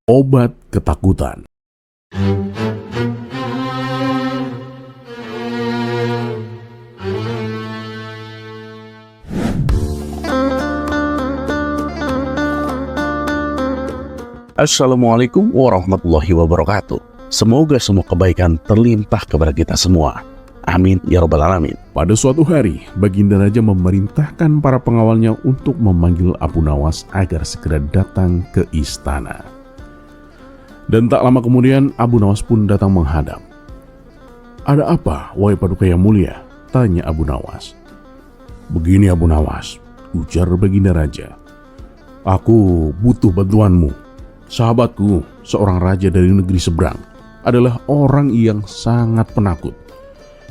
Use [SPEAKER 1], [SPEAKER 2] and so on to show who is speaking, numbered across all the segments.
[SPEAKER 1] Obat ketakutan. Assalamualaikum warahmatullahi wabarakatuh. Semoga semua kebaikan terlimpah kepada kita semua. Amin ya rabbal alamin. Pada suatu hari, Baginda Raja memerintahkan para pengawalnya untuk memanggil Abu Nawas agar segera datang ke istana. Dan tak lama kemudian Abu Nawas pun datang menghadap. "Ada apa, wahai Paduka yang mulia?" tanya Abu Nawas. "Begini Abu Nawas," ujar Baginda Raja. "Aku butuh bantuanmu. Sahabatku, seorang raja dari negeri seberang, adalah orang yang sangat penakut.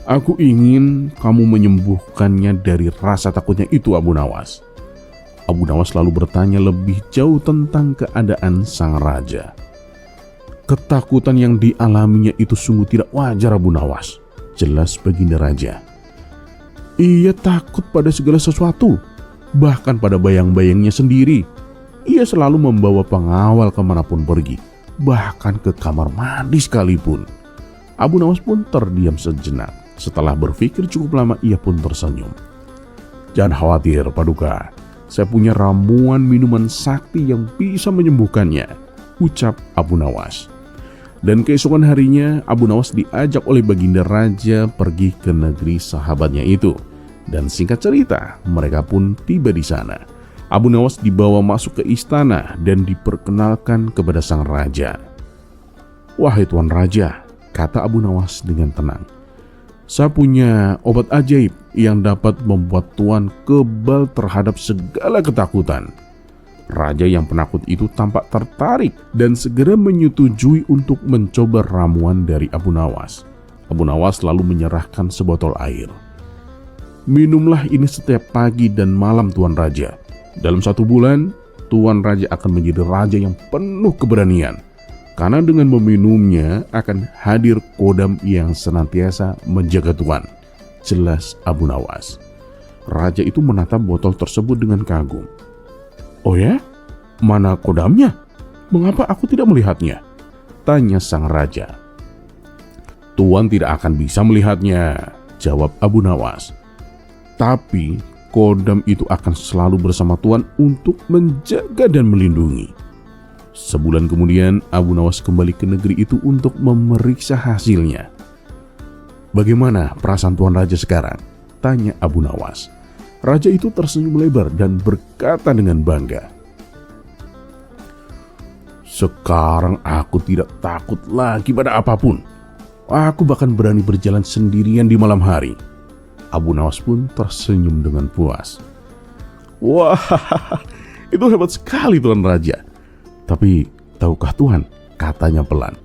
[SPEAKER 1] Aku ingin kamu menyembuhkannya dari rasa takutnya itu, Abu Nawas." Abu Nawas lalu bertanya lebih jauh tentang keadaan sang raja. "Ketakutan yang dialaminya itu sungguh tidak wajar, Abu Nawas," jelas Baginda Raja. "Ia takut pada segala sesuatu, bahkan pada bayang-bayangnya sendiri. Ia selalu membawa pengawal kemanapun pergi, bahkan ke kamar mandi sekalipun." Abu Nawas pun terdiam sejenak. Setelah berpikir cukup lama, ia pun tersenyum. "Jangan khawatir, Paduka. Saya punya ramuan minuman sakti yang bisa menyembuhkannya," ucap Abu Nawas. Dan keesokan harinya, Abu Nawas diajak oleh Baginda Raja pergi ke negeri sahabatnya itu. Dan singkat cerita, mereka pun tiba di sana. Abu Nawas dibawa masuk ke istana dan diperkenalkan kepada sang raja. "Wahai Tuan Raja," kata Abu Nawas dengan tenang, "saya punya obat ajaib yang dapat membuat Tuan kebal terhadap segala ketakutan." Raja yang penakut itu tampak tertarik dan segera menyetujui untuk mencoba ramuan dari Abu Nawas. Abu Nawas lalu menyerahkan sebotol air. "Minumlah ini setiap pagi dan malam, Tuan Raja. Dalam 1 bulan, Tuan Raja akan menjadi raja yang penuh keberanian. Karena dengan meminumnya akan hadir kodam yang senantiasa menjaga Tuan," jelas Abu Nawas. Raja itu menatap botol tersebut dengan kagum. "Oh ya? Mana kodamnya? Mengapa aku tidak melihatnya?" tanya sang raja. "Tuan tidak akan bisa melihatnya," jawab Abu Nawas. "Tapi kodam itu akan selalu bersama Tuan untuk menjaga dan melindungi." Sebulan kemudian, Abu Nawas kembali ke negeri itu untuk memeriksa hasilnya. "Bagaimana perasaan Tuan Raja sekarang?" tanya Abu Nawas. Raja itu tersenyum lebar dan berkata dengan bangga, "Sekarang aku tidak takut lagi pada apapun. Aku bahkan berani berjalan sendirian di malam hari." Abu Nawas pun tersenyum dengan puas. "Wah, itu hebat sekali Tuan Raja. Tapi tahukah Tuan," katanya pelan,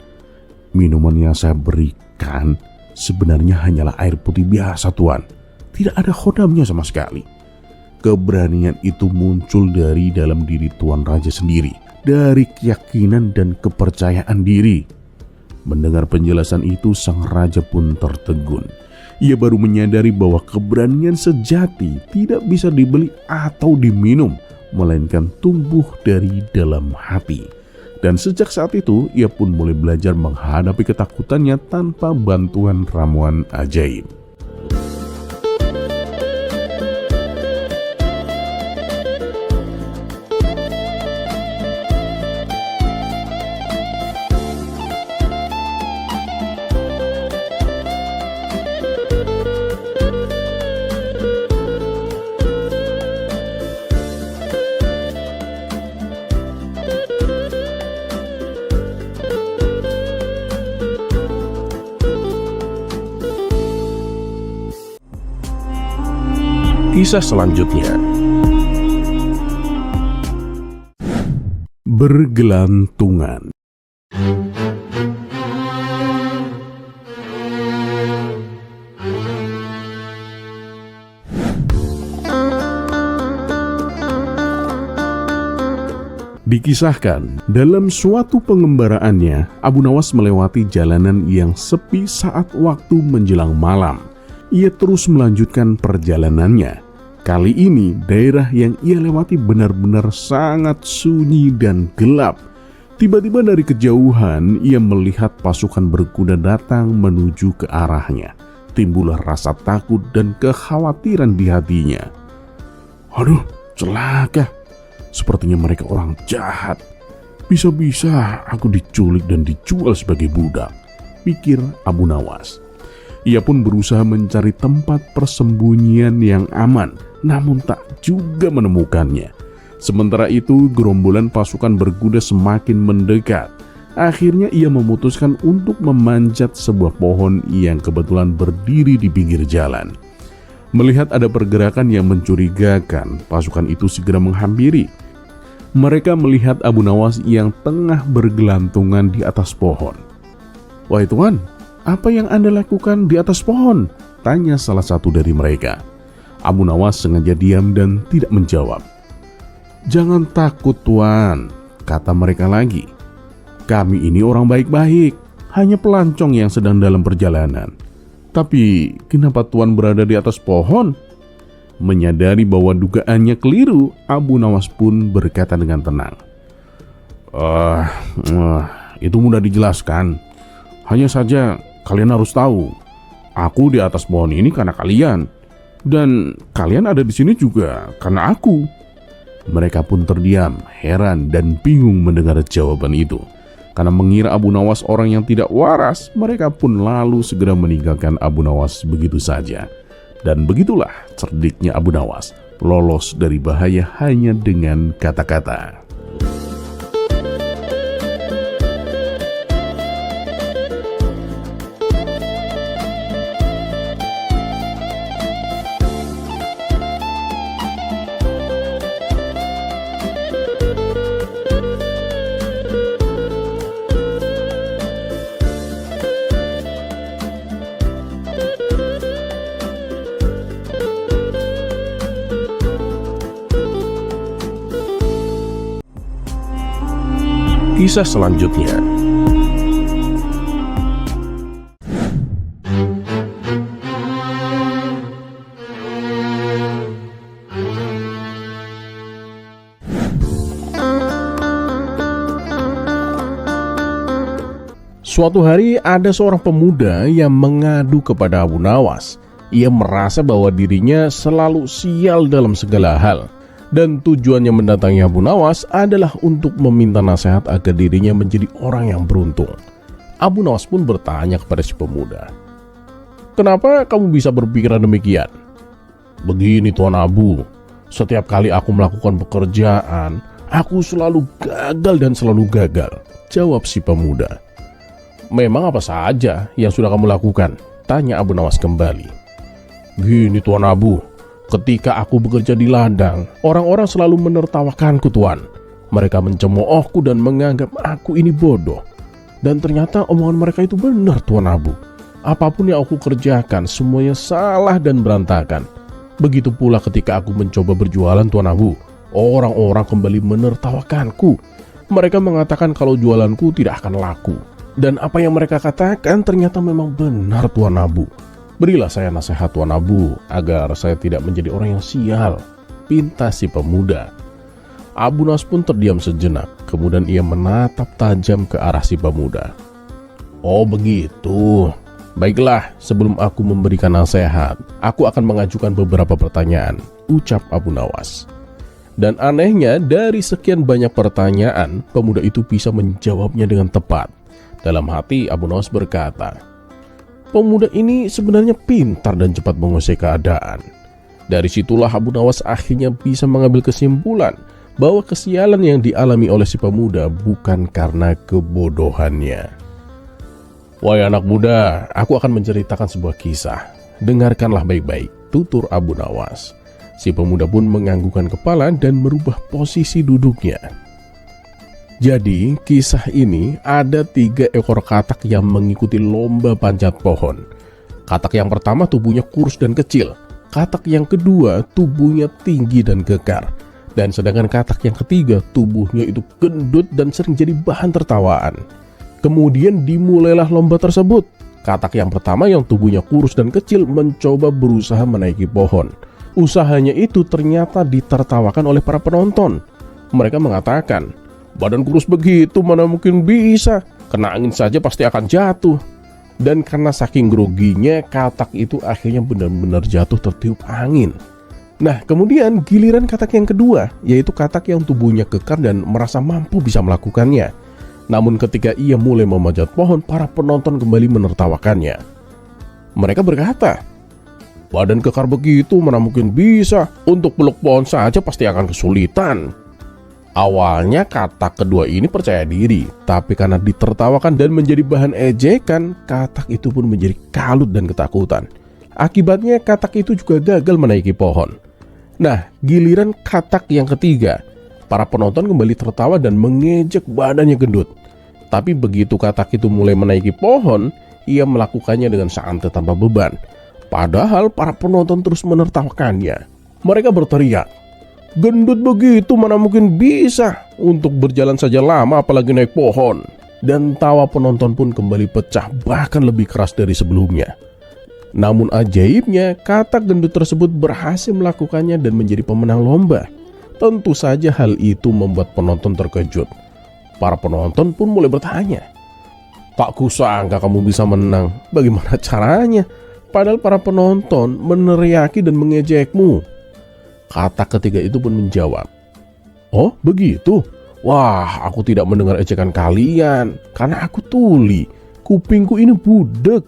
[SPEAKER 1] "minuman yang saya berikan sebenarnya hanyalah air putih biasa, Tuan. Tidak ada khodamnya sama sekali. Keberanian itu muncul dari dalam diri Tuan Raja sendiri, dari keyakinan dan kepercayaan diri." Mendengar penjelasan itu, sang raja pun tertegun. Ia baru menyadari bahwa keberanian sejati tidak bisa dibeli atau diminum, melainkan tumbuh dari dalam hati. Dan sejak saat itu, ia pun mulai belajar menghadapi ketakutannya tanpa bantuan ramuan ajaib. Kisah selanjutnya, bergelantungan. Dikisahkan, dalam suatu pengembaraannya, Abu Nawas melewati jalanan yang sepi saat waktu menjelang malam. Ia terus melanjutkan perjalanannya. Kali ini, daerah yang ia lewati benar-benar sangat sunyi dan gelap. Tiba-tiba dari kejauhan ia melihat pasukan berkuda datang menuju ke arahnya. Timbullah rasa takut dan kekhawatiran di hatinya. Aduh, celaka. Sepertinya mereka orang jahat. Bisa-bisa aku diculik dan dijual sebagai budak, pikir Abu Nawas. Ia pun berusaha mencari tempat persembunyian yang aman, namun tak juga menemukannya. Sementara itu, gerombolan pasukan berkuda semakin mendekat. Akhirnya ia memutuskan untuk memanjat sebuah pohon yang kebetulan berdiri di pinggir jalan. Melihat ada pergerakan yang mencurigakan, pasukan itu segera menghampiri. Mereka melihat Abu Nawas yang tengah bergelantungan di atas pohon. "Wahai Tuan, apa yang Anda lakukan di atas pohon?" tanya salah satu dari mereka. Abu Nawas sengaja diam dan tidak menjawab. "Jangan takut Tuan," kata mereka lagi. "Kami ini orang baik-baik, hanya pelancong yang sedang dalam perjalanan. Tapi kenapa Tuan berada di atas pohon?" Menyadari bahwa dugaannya keliru, Abu Nawas pun berkata dengan tenang. Itu mudah dijelaskan. Hanya saja kalian harus tahu, aku di atas pohon ini karena kalian. Dan kalian ada di sini juga karena aku." Mereka pun terdiam, heran dan bingung mendengar jawaban itu. Karena mengira Abu Nawas orang yang tidak waras, mereka pun lalu segera meninggalkan Abu Nawas begitu saja. Dan begitulah cerdiknya Abu Nawas, lolos dari bahaya hanya dengan kata-kata. Kisah selanjutnya. Suatu hari ada seorang pemuda yang mengadu kepada Abu Nawas. Ia merasa bahwa dirinya selalu sial dalam segala hal. Dan tujuannya mendatangi Abu Nawas adalah untuk meminta nasihat agar dirinya menjadi orang yang beruntung. Abu Nawas pun bertanya kepada si pemuda, "Kenapa kamu bisa berpikiran demikian?" "Begini Tuan Abu, setiap kali aku melakukan pekerjaan, aku selalu gagal dan selalu gagal," jawab si pemuda. "Memang apa saja yang sudah kamu lakukan?" tanya Abu Nawas kembali. "Gini Tuan Abu, ketika aku bekerja di ladang, orang-orang selalu menertawakanku Tuan. Mereka mencemoohku dan menganggap aku ini bodoh. Dan ternyata omongan mereka itu benar Tuan Abu. Apapun yang aku kerjakan, semuanya salah dan berantakan. Begitu pula ketika aku mencoba berjualan Tuan Abu, orang-orang kembali menertawakanku. Mereka mengatakan kalau jualanku tidak akan laku. Dan apa yang mereka katakan ternyata memang benar Tuan Abu. Berilah saya nasihat Tuan Abu agar saya tidak menjadi orang yang sial," pinta si pemuda. Abu Nawas pun terdiam sejenak, kemudian ia menatap tajam ke arah si pemuda. "Oh begitu. Baiklah, sebelum aku memberikan nasihat, aku akan mengajukan beberapa pertanyaan," ucap Abu Nawas. Dan anehnya, dari sekian banyak pertanyaan, pemuda itu bisa menjawabnya dengan tepat. Dalam hati Abu Nawas berkata, pemuda ini sebenarnya pintar dan cepat menguasai keadaan. Dari situlah Abu Nawas akhirnya bisa mengambil kesimpulan bahwa kesialan yang dialami oleh si pemuda bukan karena kebodohannya. "Wahai anak muda, aku akan menceritakan sebuah kisah. Dengarkanlah baik-baik," tutur Abu Nawas. Si pemuda pun menganggukkan kepala dan merubah posisi duduknya. Jadi, kisah ini ada 3 ekor katak yang mengikuti lomba panjat pohon. Katak yang pertama tubuhnya kurus dan kecil. Katak yang kedua tubuhnya tinggi dan kekar. Dan sedangkan katak yang ketiga tubuhnya itu gendut dan sering jadi bahan tertawaan. Kemudian dimulailah lomba tersebut. Katak yang pertama yang tubuhnya kurus dan kecil mencoba berusaha menaiki pohon. Usahanya itu ternyata ditertawakan oleh para penonton. Mereka mengatakan,
[SPEAKER 2] Badan kurus begitu mana mungkin bisa, kena angin saja pasti akan jatuh. Dan karena saking groginya, katak itu akhirnya benar-benar jatuh tertiup angin. Nah, kemudian giliran katak yang kedua, yaitu katak yang tubuhnya kekar dan merasa mampu bisa melakukannya. Namun ketika ia mulai memanjat pohon, para penonton kembali menertawakannya. Mereka berkata, badan kekar begitu mana mungkin bisa, untuk peluk pohon saja pasti akan kesulitan. Awalnya katak kedua ini percaya diri, tapi karena ditertawakan dan menjadi bahan ejekan, katak itu pun menjadi kalut dan ketakutan. Akibatnya katak itu juga gagal menaiki pohon. Nah, giliran katak yang ketiga, para penonton kembali tertawa dan mengejek badannya gendut. Tapi begitu katak itu mulai menaiki pohon, ia melakukannya dengan santai tanpa beban. Padahal para penonton terus menertawakannya. Mereka berteriak, gendut begitu mana mungkin bisa, untuk berjalan saja lama apalagi naik pohon. Dan tawa penonton pun kembali pecah, bahkan lebih keras dari sebelumnya. Namun ajaibnya, katak gendut tersebut berhasil melakukannya dan menjadi pemenang lomba. Tentu saja hal itu membuat penonton terkejut. Para penonton pun mulai bertanya, tak kusangka kamu bisa menang, bagaimana caranya? Padahal para penonton meneriaki dan mengejekmu. Katak ketiga itu pun menjawab, oh begitu? Wah, aku tidak mendengar ejekan kalian, karena aku tuli, kupingku ini budek.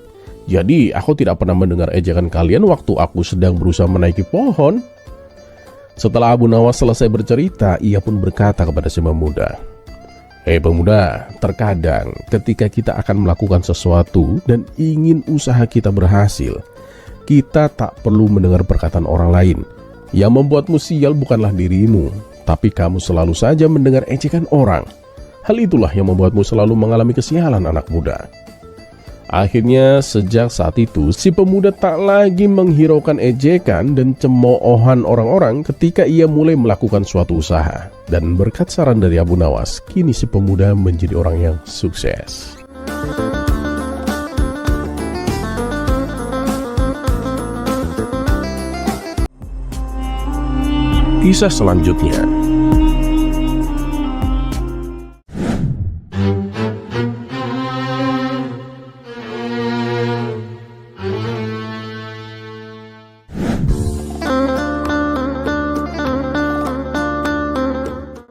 [SPEAKER 2] Jadi aku tidak pernah mendengar ejekan kalian waktu aku sedang berusaha menaiki pohon. Setelah Abu Nawas selesai bercerita, ia pun berkata kepada si pemuda, hei pemuda, terkadang ketika kita akan melakukan sesuatu dan ingin usaha kita berhasil, kita tak perlu mendengar perkataan orang lain. Yang membuatmu sial bukanlah dirimu, tapi kamu selalu saja mendengar ejekan orang. Hal itulah yang membuatmu selalu mengalami kesialan, anak muda. Akhirnya sejak saat itu, si pemuda tak lagi menghiraukan ejekan dan cemoohan orang-orang ketika ia mulai melakukan suatu usaha. Dan berkat saran dari Abu Nawas, kini si pemuda menjadi orang yang sukses. Kisah selanjutnya.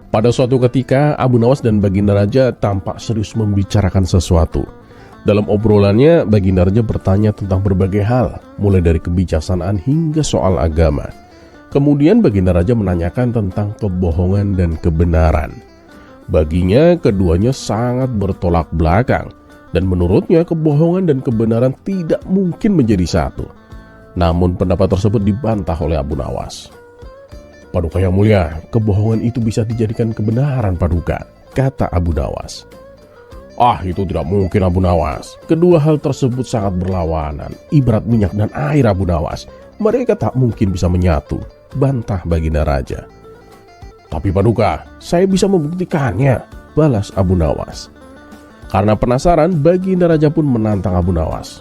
[SPEAKER 2] Pada suatu ketika, Abu Nawas dan Baginda Raja tampak serius membicarakan sesuatu. Dalam obrolannya, Baginda Raja bertanya tentang berbagai hal, mulai dari kebijaksanaan hingga soal agama. Kemudian Baginda Raja menanyakan tentang kebohongan dan kebenaran. Baginya keduanya sangat bertolak belakang, dan menurutnya kebohongan dan kebenaran tidak mungkin menjadi satu. Namun pendapat tersebut dibantah oleh Abu Nawas. Paduka yang mulia, kebohongan itu bisa dijadikan kebenaran, Paduka, kata Abu Nawas. Ah, itu tidak mungkin, Abu Nawas. Kedua hal tersebut sangat berlawanan, ibarat minyak dan air, Abu Nawas. Mereka tak mungkin bisa menyatu, bantah Baginda Raja. Tapi Paduka, saya bisa membuktikannya, balas Abu Nawas. Karena penasaran, Baginda Raja pun menantang Abu Nawas.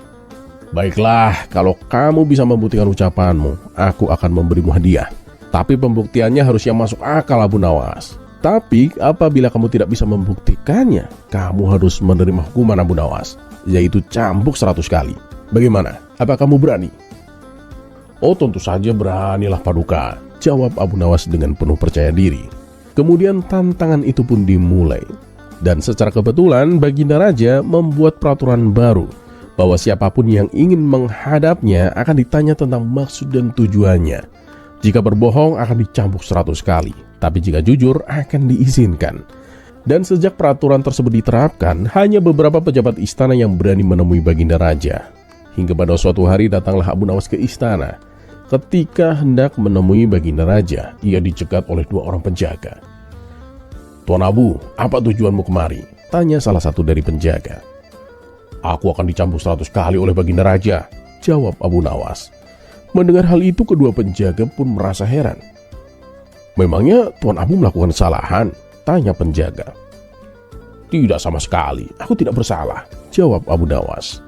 [SPEAKER 2] Baiklah, kalau kamu bisa membuktikan ucapanmu, aku akan memberimu hadiah. Tapi pembuktiannya harus yang masuk akal, Abu Nawas. Tapi apabila kamu tidak bisa membuktikannya, kamu harus menerima hukuman, Abu Nawas, yaitu cambuk 100 kali. Bagaimana? Apa kamu berani? Oh, tentu saja beranilah, Paduka, jawab Abu Nawas dengan penuh percaya diri. Kemudian tantangan itu pun dimulai. Dan secara kebetulan Baginda Raja membuat peraturan baru bahwa siapapun yang ingin menghadapnya akan ditanya tentang maksud dan tujuannya. Jika berbohong akan dicambuk 100 kali, tapi jika jujur akan diizinkan. Dan sejak peraturan tersebut diterapkan, hanya beberapa pejabat istana yang berani menemui Baginda Raja. Hingga pada suatu hari datanglah Abu Nawas ke istana. Ketika hendak menemui Baginda Raja, ia dicegat oleh 2 orang penjaga. Tuan Abu, apa tujuanmu kemari? Tanya salah satu dari penjaga. Aku akan dicambuk 100 kali oleh Baginda Raja, jawab Abu Nawas. Mendengar hal itu, kedua penjaga pun merasa heran. Memangnya Tuan Abu melakukan kesalahan? Tanya penjaga. Tidak sama sekali, aku tidak bersalah, jawab Abu Nawas.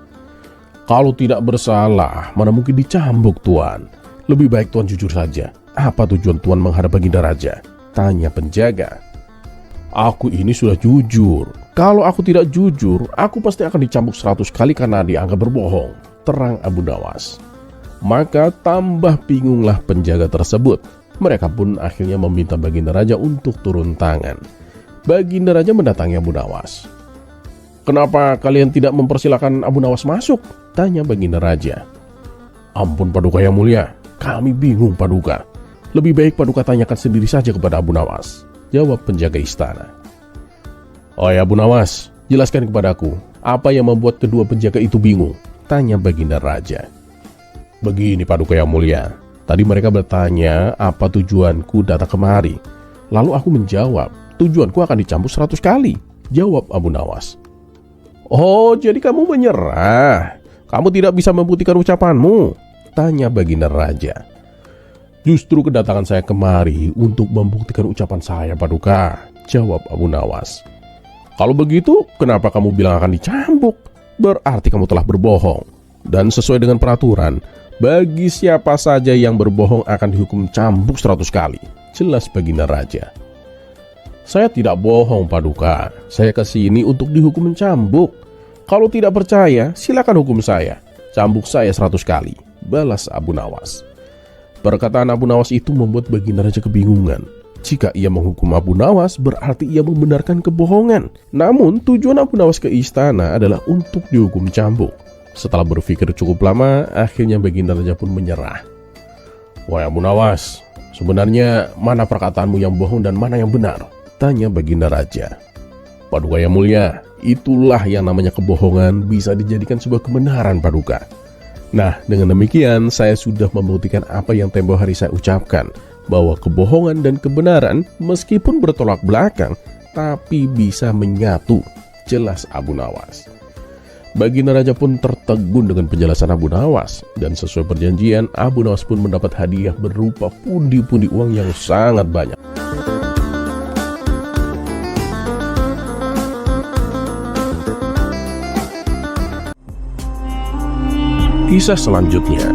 [SPEAKER 2] Kalau tidak bersalah, mana mungkin dicambuk, Tuan. Lebih baik Tuan jujur saja. Apa tujuan Tuan menghadap Baginda Raja? Tanya penjaga. Aku ini sudah jujur. Kalau aku tidak jujur, aku pasti akan dicambuk 100 kali karena dianggap berbohong, terang Abu Nawas. Maka tambah bingunglah penjaga tersebut. Mereka pun akhirnya meminta Baginda Raja untuk turun tangan. Baginda Raja mendatangi Abu Nawas. "Kenapa kalian tidak mempersilahkan Abu Nawas masuk?" tanya Baginda Raja. "Ampun Paduka yang mulia, kami bingung Paduka. Lebih baik Paduka tanyakan sendiri saja kepada Abu Nawas," jawab penjaga istana. "Oh ya Abu Nawas, jelaskan kepadaku, apa yang membuat kedua penjaga itu bingung?" tanya Baginda Raja. "Begini Paduka yang mulia, tadi mereka bertanya apa tujuanku datang kemari. Lalu aku menjawab, tujuanku akan dicambuk 100 kali, jawab Abu Nawas. "Oh, jadi kamu menyerah? Kamu tidak bisa membuktikan ucapanmu?" tanya Baginda Raja. "Justru kedatangan saya kemari untuk membuktikan ucapan saya Paduka," jawab Abu Nawas. "Kalau begitu, kenapa kamu bilang akan dicambuk? Berarti kamu telah berbohong. Dan sesuai dengan peraturan, bagi siapa saja yang berbohong akan dihukum cambuk 100 kali, jelas Baginda Raja. "Saya tidak bohong Paduka, saya kesini untuk dihukum mencambuk. Kalau tidak percaya, silakan hukum saya, cambuk saya 100 kali, balas Abu Nawas. Perkataan Abu Nawas itu membuat Baginda Raja kebingungan. Jika ia menghukum Abu Nawas, berarti ia membenarkan kebohongan. Namun tujuan Abu Nawas ke istana adalah untuk dihukum cambuk. Setelah berpikir cukup lama, akhirnya Baginda Raja pun menyerah. "Wahai Abu Nawas, sebenarnya mana perkataanmu yang bohong dan mana yang benar?" tanya Baginda Raja. "Paduka yang mulia, itulah yang namanya kebohongan bisa dijadikan sebuah kebenaran Paduka. Nah, dengan demikian saya sudah membuktikan apa yang tempo hari saya ucapkan, bahwa kebohongan dan kebenaran meskipun bertolak belakang, tapi bisa menyatu," jelas Abu Nawas. Baginda Raja pun tertegun dengan penjelasan Abu Nawas, dan sesuai perjanjian, Abu Nawas pun mendapat hadiah berupa pundi-pundi uang yang sangat banyak. Kisah selanjutnya.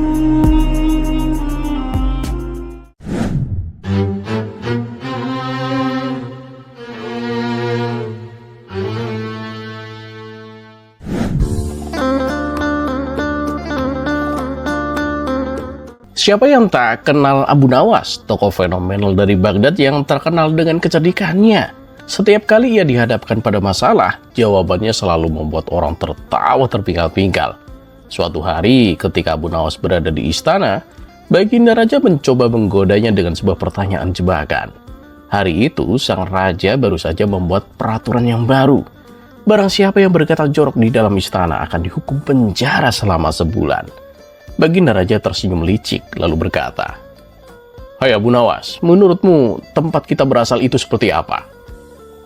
[SPEAKER 3] Siapa yang tak kenal Abu Nawas, tokoh fenomenal dari Baghdad yang terkenal dengan kecerdikannya? Setiap kali ia dihadapkan pada masalah, jawabannya selalu membuat orang tertawa terpinggal-pinggal. Suatu hari, ketika Abu Nawas berada di istana, Baginda Raja mencoba menggodanya dengan sebuah pertanyaan jebakan. Hari itu, sang raja baru saja membuat peraturan yang baru. Barang siapa yang berkata jorok di dalam istana akan dihukum penjara selama sebulan. Baginda Raja tersenyum licik lalu berkata, "Hai Abu Nawas, menurutmu tempat kita berasal itu seperti apa?"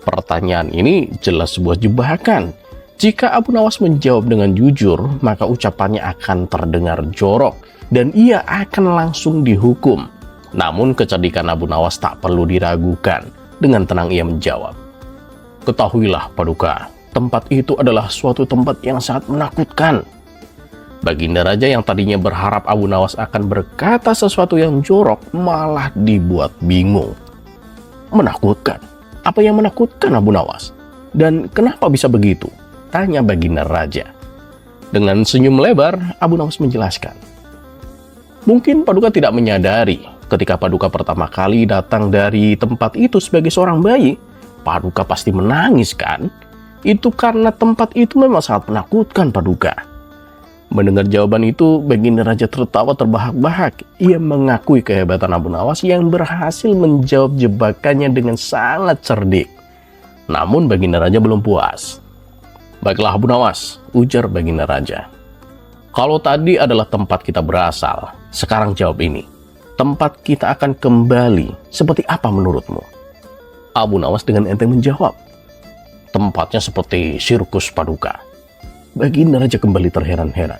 [SPEAKER 3] Pertanyaan ini jelas sebuah jebakan. Jika Abu Nawas menjawab dengan jujur, maka ucapannya akan terdengar jorok dan ia akan langsung dihukum. Namun kecerdikan Abu Nawas tak perlu diragukan. Dengan tenang ia menjawab, "Ketahuilah Paduka, tempat itu adalah suatu tempat yang sangat menakutkan." Baginda Raja yang tadinya berharap Abu Nawas akan berkata sesuatu yang jorok malah dibuat bingung. "Menakutkan? Apa yang menakutkan Abu Nawas? Dan kenapa bisa begitu?" tanya Baginda Raja. Dengan senyum lebar, Abu Nawas menjelaskan, "Mungkin Paduka tidak menyadari, ketika Paduka pertama kali datang dari tempat itu sebagai seorang bayi, Paduka pasti menangis kan? Itu karena tempat itu memang sangat menakutkan Paduka." Mendengar jawaban itu, Baginda Raja tertawa terbahak-bahak. Ia mengakui kehebatan Abu Nawas yang berhasil menjawab jebakannya dengan sangat cerdik. Namun Baginda Raja belum puas. "Baiklah Abu Nawas," ujar Baginda Raja. "Kalau tadi adalah tempat kita berasal, sekarang jawab ini. Tempat kita akan kembali seperti apa menurutmu?" Abu Nawas dengan enteng menjawab, "Tempatnya seperti sirkus Paduka." Baginda Raja kembali terheran-heran.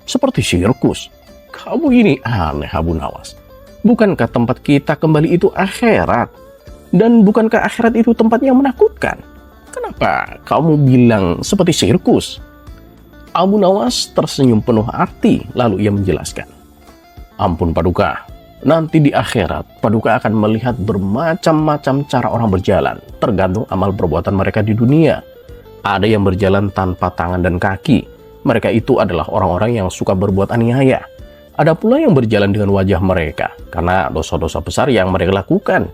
[SPEAKER 3] "Seperti sirkus? Kamu ini aneh Abu Nawas. Bukankah tempat kita kembali itu akhirat? Dan bukankah akhirat itu tempat yang menakutkan? Kenapa kamu bilang seperti sirkus?" Abu Nawas tersenyum penuh arti lalu ia menjelaskan, "Ampun Paduka, Nanti di akhirat, Paduka akan melihat bermacam-macam cara orang berjalan, tergantung amal perbuatan mereka di dunia. Ada yang berjalan tanpa tangan dan kaki. Mereka itu adalah orang-orang yang suka berbuat aniaya. Ada pula yang berjalan dengan wajah mereka, karena dosa-dosa besar yang mereka lakukan.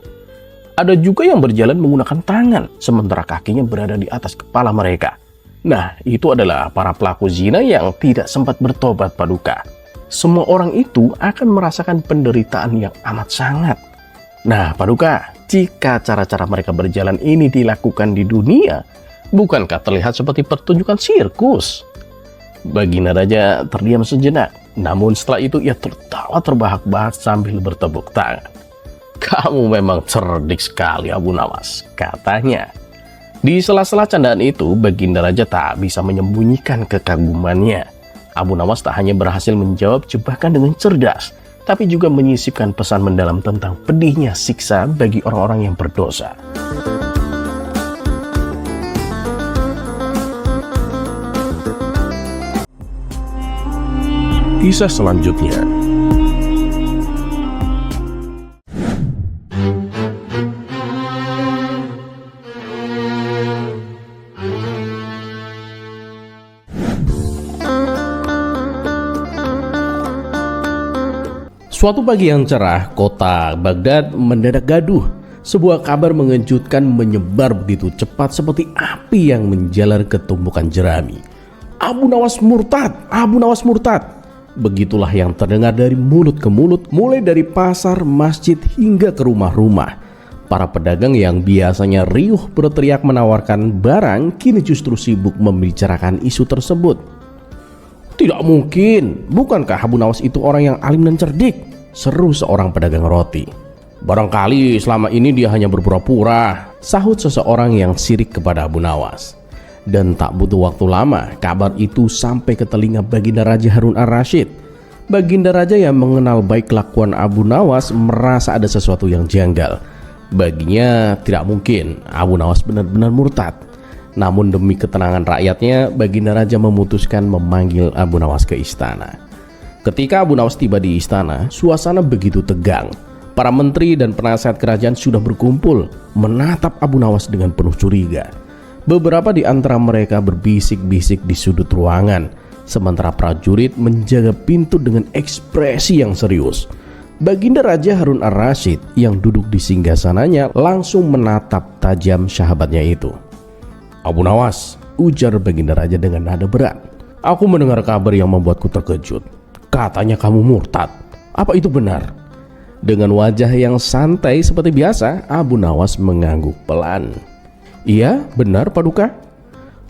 [SPEAKER 3] Ada juga yang berjalan menggunakan tangan, sementara kakinya berada di atas kepala mereka. Nah, itu adalah para pelaku zina yang tidak sempat bertobat, Paduka. Semua orang itu akan merasakan penderitaan yang amat sangat. Nah, Paduka, jika cara-cara mereka berjalan ini dilakukan di dunia, bukankah terlihat seperti pertunjukan sirkus? Baginda Raja terdiam sejenak, namun setelah itu ia tertawa terbahak-bahak sambil bertepuk tangan. "Kamu memang cerdik sekali, Abu Nawas," katanya. Di sela-sela candaan itu, Baginda Raja tak bisa menyembunyikan kekagumannya. Abu Nawas tak hanya berhasil menjawab jebakan dengan cerdas, tapi juga menyisipkan pesan mendalam tentang pedihnya siksa bagi orang-orang yang berdosa.
[SPEAKER 2] Kisah selanjutnya.
[SPEAKER 4] Suatu pagi yang cerah, kota Baghdad mendadak gaduh. Sebuah kabar mengejutkan menyebar begitu cepat seperti api yang menjalar ke tumpukan jerami. Abu Nawas murtad! Abu Nawas murtad! Begitulah yang terdengar dari mulut ke mulut, mulai dari pasar, masjid, hingga ke rumah-rumah. Para pedagang yang biasanya riuh berteriak menawarkan barang, kini justru sibuk membicarakan isu tersebut. "Tidak mungkin, bukankah Abu Nawas itu orang yang alim dan cerdik?" seru seorang pedagang roti. "Barangkali selama ini dia hanya berpura-pura," sahut seseorang yang sirik kepada Abu Nawas. Dan tak butuh waktu lama, kabar itu sampai ke telinga Baginda Raja Harun ar-Rasyid. Baginda Raja yang mengenal baik kelakuan Abu Nawas merasa ada sesuatu yang janggal. Baginya tidak mungkin Abu Nawas benar-benar murtad. Namun demi ketenangan rakyatnya, Baginda Raja memutuskan memanggil Abu Nawas ke istana. Ketika Abu Nawas tiba di istana, suasana begitu tegang. Para menteri dan penasihat kerajaan sudah berkumpul menatap Abu Nawas dengan penuh curiga. Beberapa di antara mereka berbisik-bisik di sudut ruangan, sementara prajurit menjaga pintu dengan ekspresi yang serius. Baginda Raja Harun ar-Rasyid yang duduk di singgasananya langsung menatap tajam sahabatnya itu. "Abu Nawas," ujar Baginda Raja dengan nada berat, "aku mendengar kabar yang membuatku terkejut. Katanya kamu murtad. Apa itu benar?" Dengan wajah yang santai seperti biasa, Abu Nawas mengangguk pelan. "Iya, benar Paduka."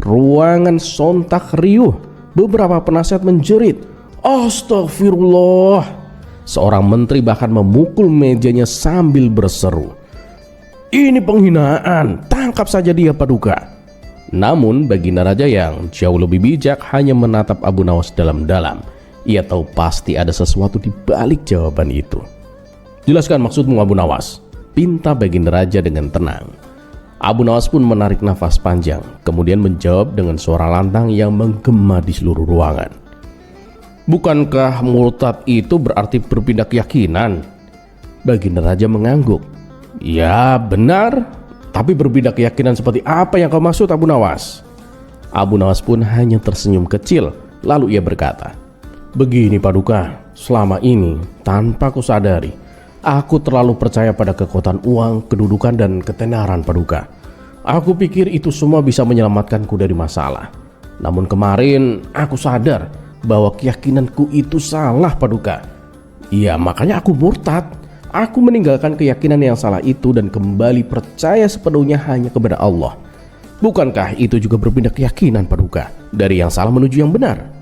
[SPEAKER 4] Ruangan sontak riuh. Beberapa penasihat menjerit, "Astagfirullah." Seorang menteri bahkan memukul mejanya sambil berseru, "Ini penghinaan, tangkap saja dia Paduka." Namun Baginda Raja yang jauh lebih bijak hanya menatap Abu Nawas dalam-dalam. Ia tahu pasti ada sesuatu di balik jawaban itu. "Jelaskan maksudmu Abu Nawas," pinta Baginda Raja dengan tenang. Abu Nawas pun menarik nafas panjang, kemudian menjawab dengan suara lantang yang menggema di seluruh ruangan. "Bukankah murtad itu berarti berpindah keyakinan?" Baginda Raja mengangguk. "Ya benar, tapi berbeda keyakinan seperti apa yang kau maksud Abu Nawas?" Abu Nawas pun hanya tersenyum kecil, lalu ia berkata, "Begini Paduka, selama ini tanpa kusadari, aku terlalu percaya pada kekuatan uang, kedudukan, dan ketenaran Paduka. Aku pikir itu semua bisa menyelamatkanku dari masalah. Namun kemarin aku sadar bahwa keyakinanku itu salah Paduka. Ya makanya aku murtad. Aku meninggalkan keyakinan yang salah itu dan kembali percaya sepenuhnya hanya kepada Allah. Bukankah itu juga berpindah keyakinan Paduka, dari yang salah menuju yang benar?"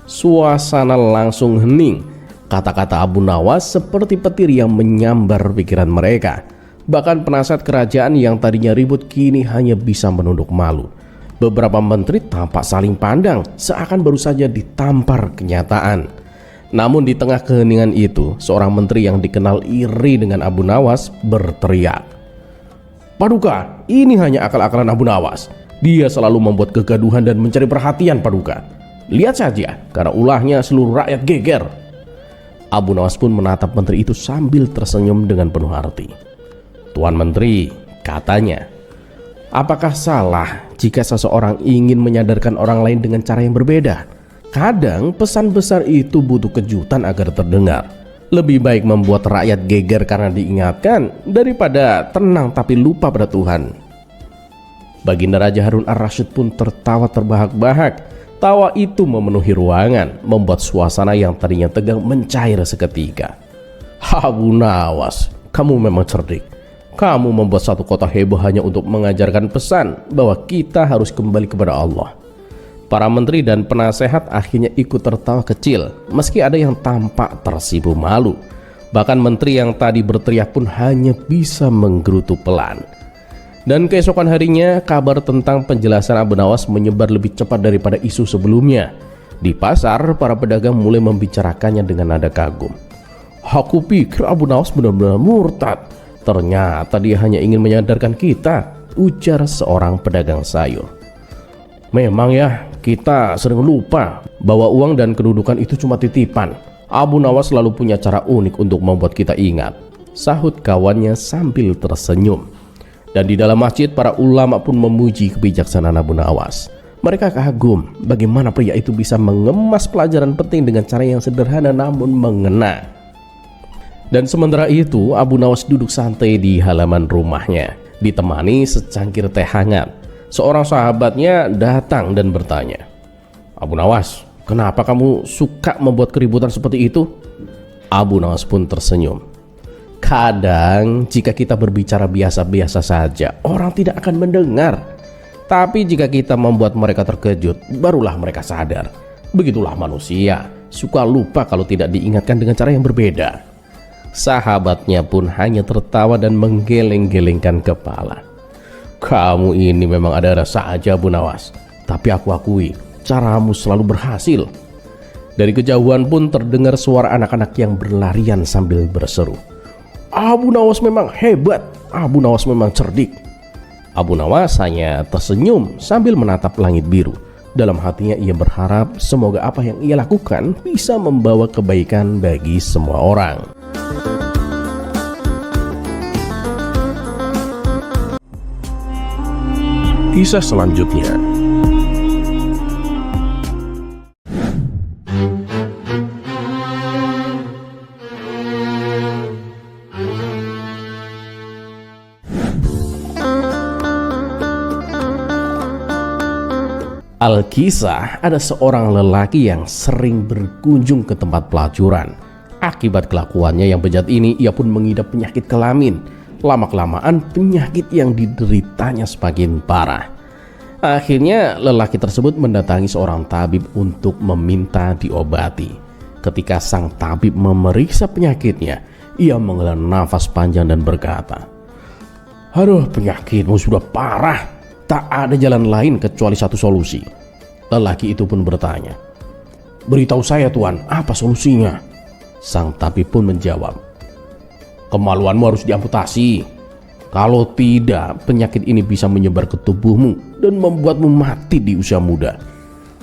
[SPEAKER 4] Suasana langsung hening. Kata-kata Abu Nawas seperti petir yang menyambar pikiran mereka. Bahkan penasihat kerajaan yang tadinya ribut kini hanya bisa menunduk malu. Beberapa menteri tampak saling pandang, seakan baru saja ditampar kenyataan. Namun di tengah keheningan itu, seorang menteri yang dikenal iri dengan Abu Nawas berteriak, "Paduka, ini hanya akal-akalan Abu Nawas. Dia selalu membuat kegaduhan dan mencari perhatian Paduka. Lihat saja, karena ulahnya seluruh rakyat geger." Abu Nawas pun menatap menteri itu sambil tersenyum dengan penuh arti. "Tuan Menteri," katanya, "apakah salah jika seseorang ingin menyadarkan orang lain dengan cara yang berbeda? Kadang pesan besar itu butuh kejutan agar terdengar. Lebih baik membuat rakyat geger karena diingatkan daripada tenang tapi lupa pada Tuhan." Baginda Raja Harun ar-Rasyid pun tertawa terbahak-bahak. Tawa itu memenuhi ruangan, membuat suasana yang tadinya tegang mencair seketika. "Abu Nawas, kamu memang cerdik. Kamu membuat satu kota heboh hanya untuk mengajarkan pesan bahwa kita harus kembali kepada Allah." Para menteri dan penasehat akhirnya ikut tertawa kecil, meski ada yang tampak tersipu malu. Bahkan menteri yang tadi berteriak pun hanya bisa menggerutu pelan. Dan keesokan harinya, kabar tentang penjelasan Abu Nawas menyebar lebih cepat daripada isu sebelumnya. Di pasar, para pedagang mulai membicarakannya dengan nada kagum. "Aku pikir Abu Nawas benar-benar murtad. Ternyata dia hanya ingin menyadarkan kita," ujar seorang pedagang sayur. "Memang ya, kita sering lupa bahwa uang dan kedudukan itu cuma titipan. Abu Nawas selalu punya cara unik untuk membuat kita ingat," sahut kawannya sambil tersenyum. Dan di dalam masjid, para ulama pun memuji kebijaksanaan Abu Nawas. Mereka kagum bagaimana pria itu bisa mengemas pelajaran penting dengan cara yang sederhana namun mengena. Dan sementara itu, Abu Nawas duduk santai di halaman rumahnya, ditemani secangkir teh hangat. Seorang sahabatnya datang dan bertanya, "Abu Nawas, kenapa kamu suka membuat keributan seperti itu?" Abu Nawas pun tersenyum. "Kadang jika kita berbicara biasa-biasa saja, orang tidak akan mendengar. Tapi jika kita membuat mereka terkejut, barulah mereka sadar. Begitulah manusia, suka lupa kalau tidak diingatkan dengan cara yang berbeda." Sahabatnya pun hanya tertawa dan menggeleng-gelengkan kepala. "Kamu ini memang ada rasa aja, Abu Nawas. Tapi aku akui, caramu selalu berhasil." Dari kejauhan pun terdengar suara anak-anak yang berlarian sambil berseru, "Abu Nawas memang hebat, Abu Nawas memang cerdik." Abu Nawas hanya tersenyum sambil menatap langit biru. Dalam hatinya ia berharap semoga apa yang ia lakukan bisa membawa kebaikan bagi semua orang.
[SPEAKER 1] Kisah selanjutnya.
[SPEAKER 4] Alkisah, ada seorang lelaki yang sering berkunjung ke tempat pelacuran. Akibat kelakuannya yang bejat ini, ia pun mengidap penyakit kelamin. Lama-kelamaan penyakit yang dideritanya semakin parah. Akhirnya lelaki tersebut mendatangi seorang tabib untuk meminta diobati. Ketika sang tabib memeriksa penyakitnya, ia menghela nafas panjang dan berkata, "Aduh, penyakitmu sudah parah. Tak ada jalan lain kecuali satu solusi." Lelaki itu pun bertanya, "Beritahu saya Tuan, apa solusinya?" Sang tabib pun menjawab, "Kemaluanmu harus diamputasi. Kalau tidak, penyakit ini bisa menyebar ke tubuhmu dan membuatmu mati di usia muda."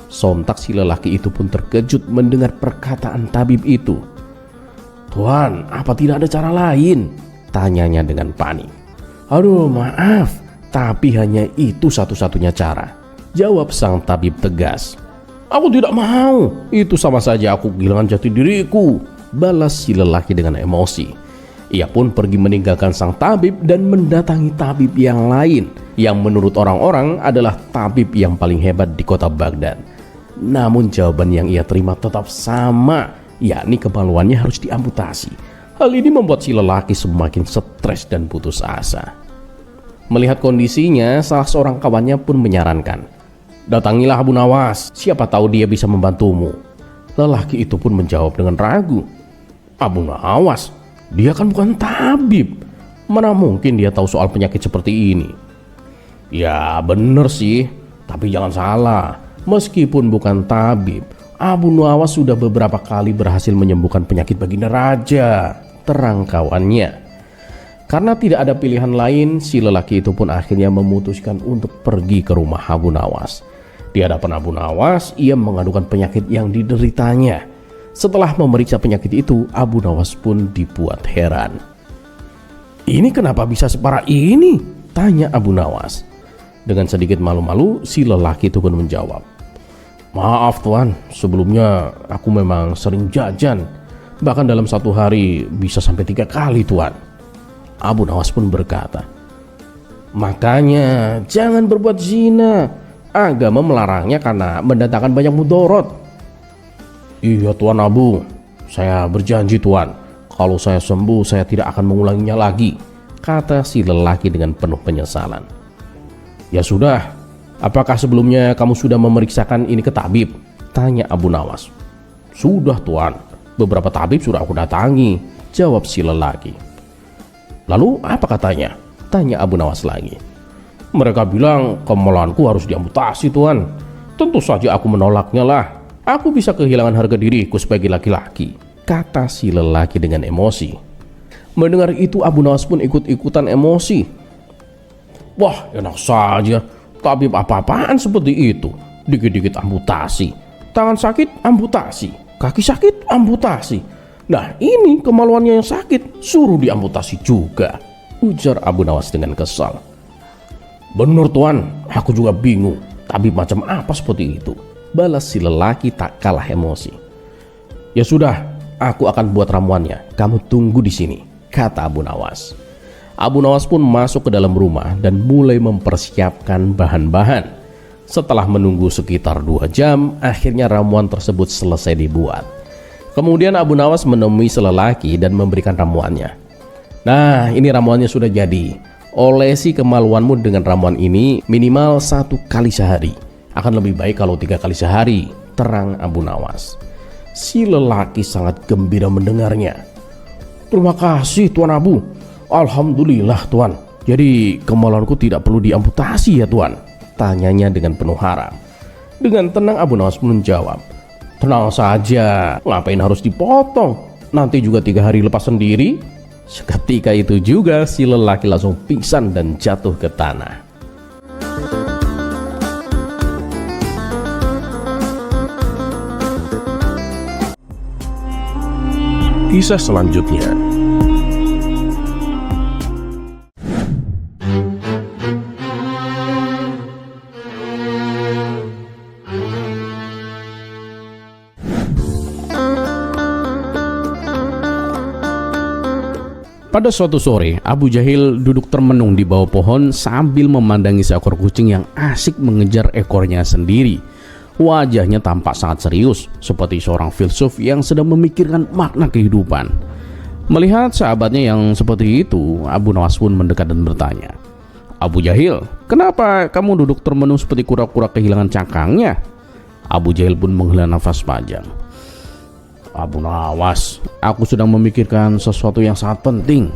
[SPEAKER 4] Sontak si lelaki itu pun terkejut mendengar perkataan tabib itu. "Tuan, apa tidak ada cara lain?" tanyanya dengan panik. "Aduh, maaf, tapi hanya itu satu-satunya cara," jawab sang tabib tegas. "Aku tidak mau, itu sama saja aku kehilangan jati diriku," balas si lelaki dengan emosi. Ia pun pergi meninggalkan sang tabib dan mendatangi tabib yang lain, yang menurut orang-orang adalah tabib yang paling hebat di kota Baghdad. Namun jawaban yang ia terima tetap sama, yakni kemaluannya harus diamputasi. Hal ini membuat si lelaki semakin stres dan putus asa. Melihat kondisinya, salah seorang kawannya pun menyarankan, "Datangilah Abu Nawas, siapa tahu dia bisa membantumu." Lelaki itu pun menjawab dengan ragu, "Abu Nawas? Dia kan bukan tabib. Mana mungkin dia tahu soal penyakit seperti ini?" "Ya bener sih, tapi jangan salah. Meskipun bukan tabib, Abu Nawas sudah beberapa kali berhasil menyembuhkan penyakit Baginda Raja," terang kawannya. Karena tidak ada pilihan lain, si lelaki itu pun akhirnya memutuskan untuk pergi ke rumah Abu Nawas. Di hadapan Abu Nawas, ia mengadukan penyakit yang dideritanya. Setelah memeriksa penyakit itu, Abu Nawas pun dibuat heran. "Ini kenapa bisa separah ini?" tanya Abu Nawas. Dengan sedikit malu-malu, si lelaki itu pun menjawab, "Maaf tuan, sebelumnya aku memang sering jajan. Bahkan dalam satu hari bisa sampai 3 kali tuan." Abu Nawas pun berkata, "Makanya jangan berbuat zina. Agama melarangnya karena mendatangkan banyak mudarat." "Iya tuan Abu, saya berjanji tuan, kalau saya sembuh saya tidak akan mengulanginya lagi," kata si lelaki dengan penuh penyesalan. "Ya sudah, apakah sebelumnya kamu sudah memeriksakan ini ke tabib?" tanya Abu Nawas. "Sudah tuan, beberapa tabib sudah aku datangi," jawab si lelaki. "Lalu apa katanya?" tanya Abu Nawas lagi. "Mereka bilang kemaluanku harus diamputasi tuan. Tentu saja aku menolaknya lah. Aku bisa kehilangan harga diriku sebagai laki-laki," kata si lelaki dengan emosi. Mendengar itu Abu Nawas pun ikut-ikutan emosi. "Wah, enak saja. Tabib apa-apaan seperti itu. Dikit-dikit amputasi. Tangan sakit, amputasi. Kaki sakit, amputasi. Nah, ini kemaluannya yang sakit, suruh diamputasi juga," ujar Abu Nawas dengan kesal. "Benar tuan, aku juga bingung. Tabib macam apa seperti itu?" balas si lelaki tak kalah emosi. "Ya sudah, aku akan buat ramuannya. Kamu tunggu di sini," kata Abu Nawas. Abu Nawas pun masuk ke dalam rumah dan mulai mempersiapkan bahan-bahan. Setelah menunggu sekitar 2 jam, akhirnya ramuan tersebut selesai dibuat. Kemudian Abu Nawas menemui selelaki dan memberikan ramuannya. "Nah, ini ramuannya sudah jadi. Olesi kemaluanmu dengan ramuan ini minimal 1 kali sehari. Akan lebih baik kalau 3 kali sehari," terang Abu Nawas. Si lelaki sangat gembira mendengarnya. "Terima kasih Tuan Abu. Alhamdulillah Tuan. Jadi kemaluanku tidak perlu diamputasi ya Tuan?" tanyanya dengan penuh harap. Dengan tenang Abu Nawas pun menjawab, "Tenang saja, ngapain harus dipotong? Nanti juga 3 hari lepas sendiri." Seketika itu juga si lelaki langsung pingsan dan jatuh ke tanah.
[SPEAKER 1] Kisah selanjutnya.
[SPEAKER 4] Pada suatu sore, Abu Jahil duduk termenung di bawah pohon sambil memandangi seekor kucing yang asik mengejar ekornya sendiri. Wajahnya tampak sangat serius, seperti seorang filsuf yang sedang memikirkan makna kehidupan. Melihat sahabatnya yang seperti itu, Abu Nawas pun mendekat dan bertanya, "Abu Jahil, kenapa kamu duduk termenung seperti kura-kura kehilangan cangkangnya?" Abu Jahil pun menghela nafas panjang. "Abu Nawas, aku sedang memikirkan sesuatu yang sangat penting."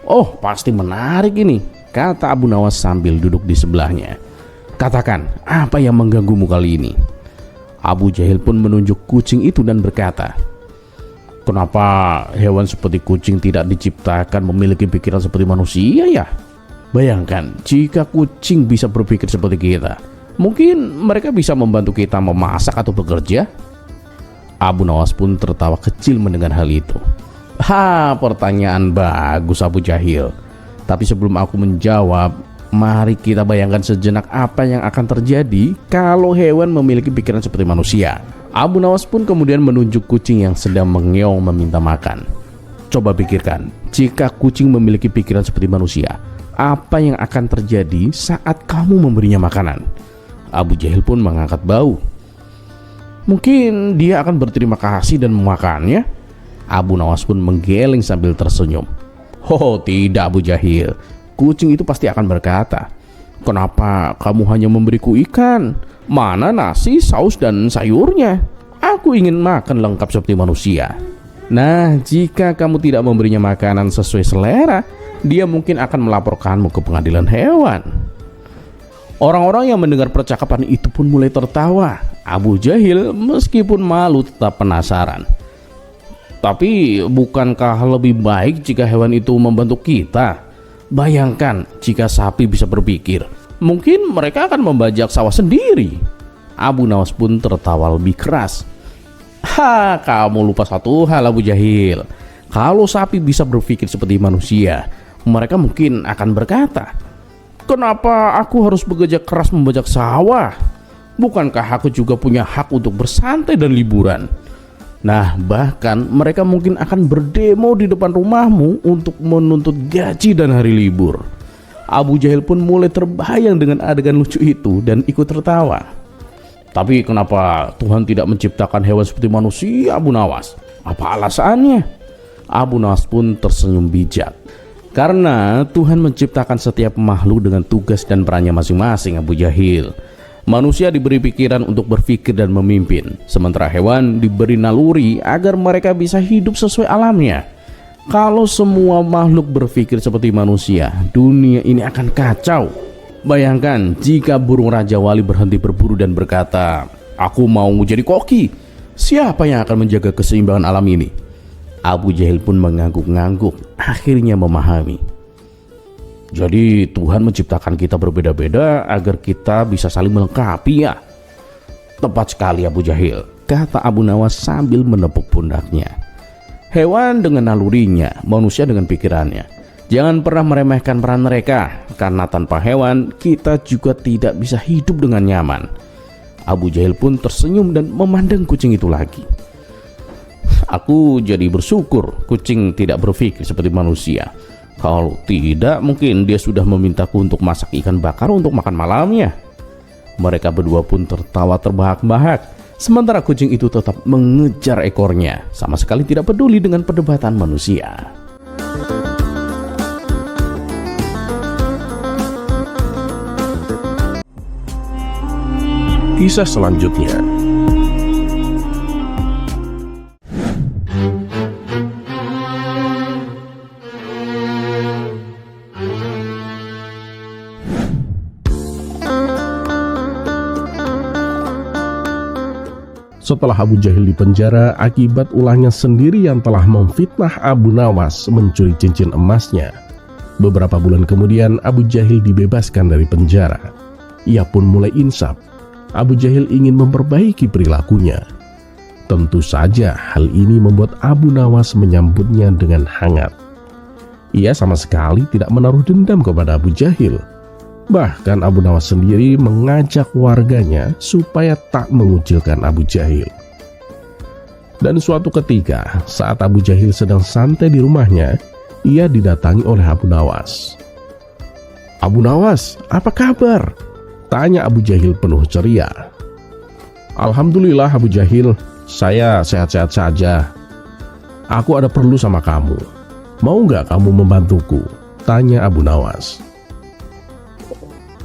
[SPEAKER 4] "Oh, pasti menarik ini," kata Abu Nawas sambil duduk di sebelahnya. "Katakan, apa yang mengganggumu kali ini?" Abu Jahil pun menunjuk kucing itu dan berkata, "Kenapa hewan seperti kucing tidak diciptakan memiliki pikiran seperti manusia ya? Bayangkan jika kucing bisa berpikir seperti kita. Mungkin mereka bisa membantu kita memasak atau bekerja." Abu Nawas pun tertawa kecil mendengar hal itu. Pertanyaan bagus Abu Jahil. Tapi sebelum aku menjawab, mari kita bayangkan sejenak apa yang akan terjadi kalau hewan memiliki pikiran seperti manusia." Abu Nawas pun kemudian menunjuk kucing yang sedang mengeong meminta makan. "Coba pikirkan, jika kucing memiliki pikiran seperti manusia, apa yang akan terjadi saat kamu memberinya makanan?" Abu Jahil pun mengangkat bau. "Mungkin dia akan berterima kasih dan memakannya." Abu Nawas pun menggeleng sambil tersenyum. "Oh tidak Abu Jahil, kucing itu pasti akan berkata, 'Kenapa kamu hanya memberiku ikan? Mana nasi, saus, dan sayurnya? Aku ingin makan lengkap seperti manusia.' Nah, jika kamu tidak memberinya makanan sesuai selera, dia mungkin akan melaporkanmu ke pengadilan hewan." Orang-orang yang mendengar percakapan itu pun mulai tertawa. Abu Jahil meskipun malu tetap penasaran. "Tapi bukankah lebih baik jika hewan itu membantu kita? Bayangkan jika sapi bisa berpikir, mungkin mereka akan membajak sawah sendiri." Abu Nawas pun tertawa lebih keras. Kamu lupa satu hal Abu Jahil. Kalau sapi bisa berpikir seperti manusia, mereka mungkin akan berkata, kenapa aku harus bekerja keras membajak sawah? Bukankah aku juga punya hak untuk bersantai dan liburan? Nah, bahkan mereka mungkin akan berdemo di depan rumahmu untuk menuntut gaji dan hari libur. Abu Jahil pun mulai terbayang dengan adegan lucu itu dan ikut tertawa. Tapi kenapa Tuhan tidak menciptakan hewan seperti manusia, Abu Nawas? Apa alasannya? Abu Nawas pun tersenyum bijak. Karena Tuhan menciptakan setiap makhluk dengan tugas dan perannya masing-masing, Abu Jahil. Manusia diberi pikiran untuk berpikir dan memimpin, sementara hewan diberi naluri agar mereka bisa hidup sesuai alamnya. Kalau semua makhluk berpikir seperti manusia, dunia ini akan kacau. Bayangkan jika burung Raja Wali berhenti berburu dan berkata, aku mau jadi koki. Siapa yang akan menjaga keseimbangan alam ini? Abu Jahil pun mengangguk-ngangguk, akhirnya memahami. Jadi Tuhan menciptakan kita berbeda-beda agar kita bisa saling melengkapi ya. Tepat sekali Abu Jahil, kata Abu Nawas sambil menepuk pundaknya. Hewan dengan nalurinya, manusia dengan pikirannya. Jangan pernah meremehkan peran mereka, karena tanpa hewan kita juga tidak bisa hidup dengan nyaman. Abu Jahil pun tersenyum dan memandang kucing itu lagi. Aku jadi bersyukur kucing tidak berpikir seperti manusia. Kalau tidak, mungkin dia sudah memintaku untuk masak ikan bakar untuk makan malamnya. Mereka berdua pun tertawa terbahak-bahak, sementara kucing itu tetap mengejar ekornya, sama sekali tidak peduli dengan perdebatan manusia.
[SPEAKER 2] Kisah selanjutnya. Setelah Abu Jahil dipenjara akibat ulahnya sendiri yang telah memfitnah Abu Nawas mencuri cincin emasnya, beberapa bulan kemudian Abu Jahil dibebaskan dari penjara. Ia pun mulai insaf. Abu Jahil ingin memperbaiki perilakunya. Tentu saja hal ini membuat Abu Nawas menyambutnya dengan hangat. Ia sama sekali tidak menaruh dendam kepada Abu Jahil. Bahkan Abu Nawas sendiri mengajak warganya supaya tak mengucilkan Abu Jahil. Dan suatu ketika saat Abu Jahil sedang santai di rumahnya, ia didatangi oleh Abu Nawas. Abu Nawas, apa kabar? Tanya Abu Jahil penuh ceria. Alhamdulillah Abu Jahil, saya sehat-sehat saja. Aku ada perlu sama kamu. Mau nggak kamu membantuku? Tanya Abu Nawas.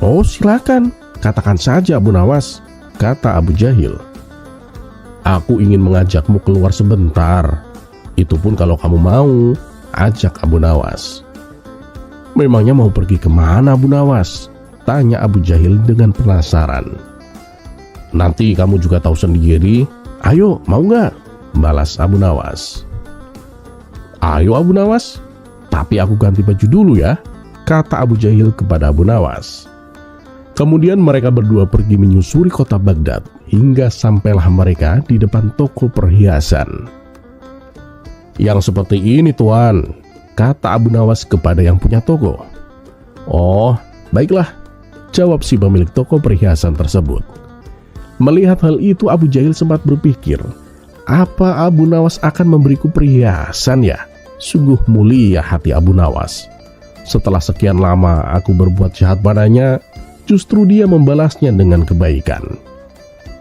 [SPEAKER 2] Oh silakan, katakan saja Abu Nawas, kata Abu Jahil. Aku ingin mengajakmu keluar sebentar. Itu pun kalau kamu mau, ajak Abu Nawas. Memangnya mau pergi kemana Abu Nawas? Tanya Abu Jahil dengan penasaran. Nanti kamu juga tahu sendiri. Ayo, mau nggak? Balas Abu Nawas. Ayo Abu Nawas, tapi aku ganti baju dulu ya, kata Abu Jahil kepada Abu Nawas. Kemudian mereka berdua pergi menyusuri kota Baghdad hingga sampailah mereka di depan toko perhiasan. Yang seperti ini tuan, kata Abu Nawas kepada yang punya toko. Oh, baiklah, jawab si pemilik toko perhiasan tersebut. Melihat hal itu Abu Jahil sempat berpikir, apa Abu Nawas akan memberiku perhiasan ya? Sungguh mulia hati Abu Nawas. Setelah sekian lama aku berbuat jahat padanya, justru dia membalasnya dengan kebaikan,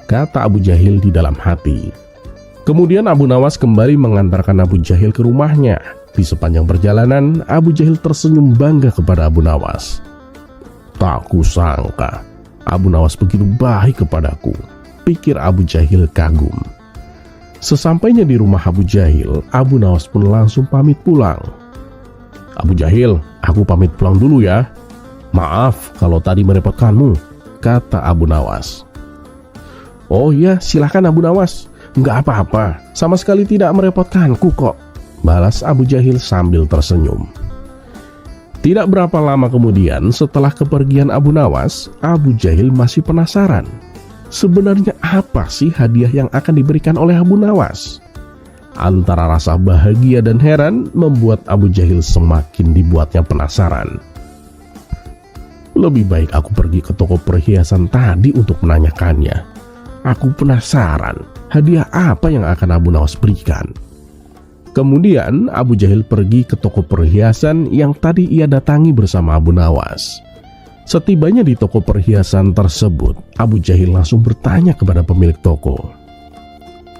[SPEAKER 2] kata Abu Jahil di dalam hati. Kemudian Abu Nawas kembali mengantarkan Abu Jahil ke rumahnya. Di sepanjang perjalanan Abu Jahil tersenyum bangga kepada Abu Nawas. Tak kusangka Abu Nawas begitu baik kepadaku, pikir Abu Jahil kagum. Sesampainya di rumah Abu Jahil, Abu Nawas pun langsung pamit pulang. Abu Jahil, aku pamit pulang dulu ya. Maaf kalau tadi merepotkanmu, kata Abu Nawas. Oh iya, silakan Abu Nawas. Enggak apa-apa, sama sekali tidak merepotkanku kok, balas Abu Jahil sambil tersenyum. Tidak berapa lama kemudian setelah kepergian Abu Nawas, Abu Jahil masih penasaran. Sebenarnya apa sih hadiah yang akan diberikan oleh Abu Nawas? Antara rasa bahagia dan heran membuat Abu Jahil semakin dibuatnya penasaran. Lebih baik aku pergi ke toko perhiasan tadi untuk menanyakannya. Aku penasaran hadiah apa yang akan Abu Nawas berikan. Kemudian Abu Jahil pergi ke toko perhiasan yang tadi ia datangi bersama Abu Nawas. Setibanya di toko perhiasan tersebut, Abu Jahil langsung bertanya kepada pemilik toko.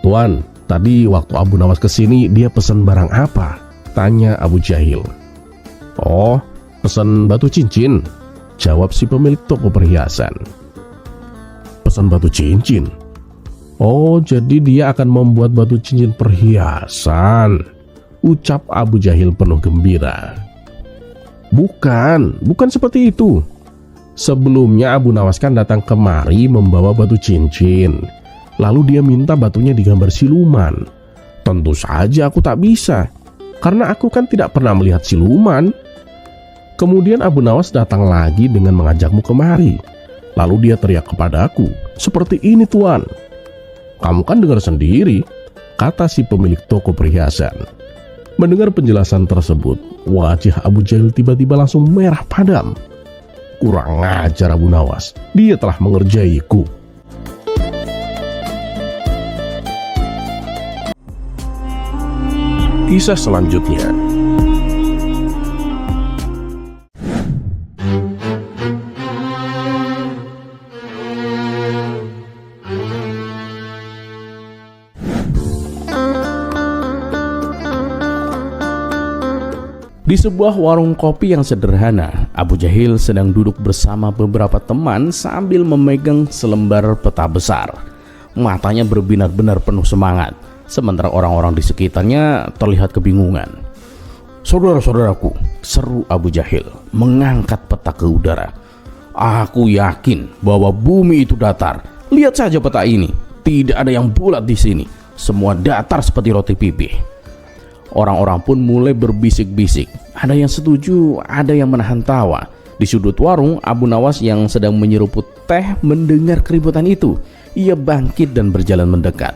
[SPEAKER 2] "Tuan, tadi waktu Abu Nawas kesini dia pesan barang apa?" tanya Abu Jahil. "Oh, pesan batu cincin," jawab si pemilik toko perhiasan. "Pesan batu cincin? Oh, jadi dia akan membuat batu cincin perhiasan," ucap Abu Jahil penuh gembira. Bukan seperti itu. Sebelumnya Abu Nawas kan datang kemari membawa batu cincin. Lalu dia minta batunya digambar siluman. Tentu saja aku tak bisa, karena aku kan tidak pernah melihat siluman. Kemudian Abu Nawas datang lagi dengan mengajakmu kemari. Lalu dia teriak kepadaku, "Seperti ini tuan." "Kamu kan dengar sendiri," kata si pemilik toko perhiasan. Mendengar penjelasan tersebut, wajah Abu Jahil tiba-tiba langsung merah padam. Kurang ajar Abu Nawas, dia telah mengerjaiku. Kisah selanjutnya.
[SPEAKER 4] Di sebuah warung kopi yang sederhana, Abu Jahil sedang duduk bersama beberapa teman sambil memegang selembar peta besar. Matanya berbinar-binar penuh semangat, sementara orang-orang di sekitarnya terlihat kebingungan. "Saudara-saudaraku," seru Abu Jahil, mengangkat peta ke udara. "Aku yakin bahwa bumi itu datar. Lihat saja peta ini, tidak ada yang bulat di sini. Semua datar seperti roti pipih." Orang-orang pun mulai berbisik-bisik. Ada yang setuju, ada yang menahan tawa. Di sudut warung, Abu Nawas yang sedang menyeruput teh mendengar keributan itu. Ia bangkit dan berjalan mendekat.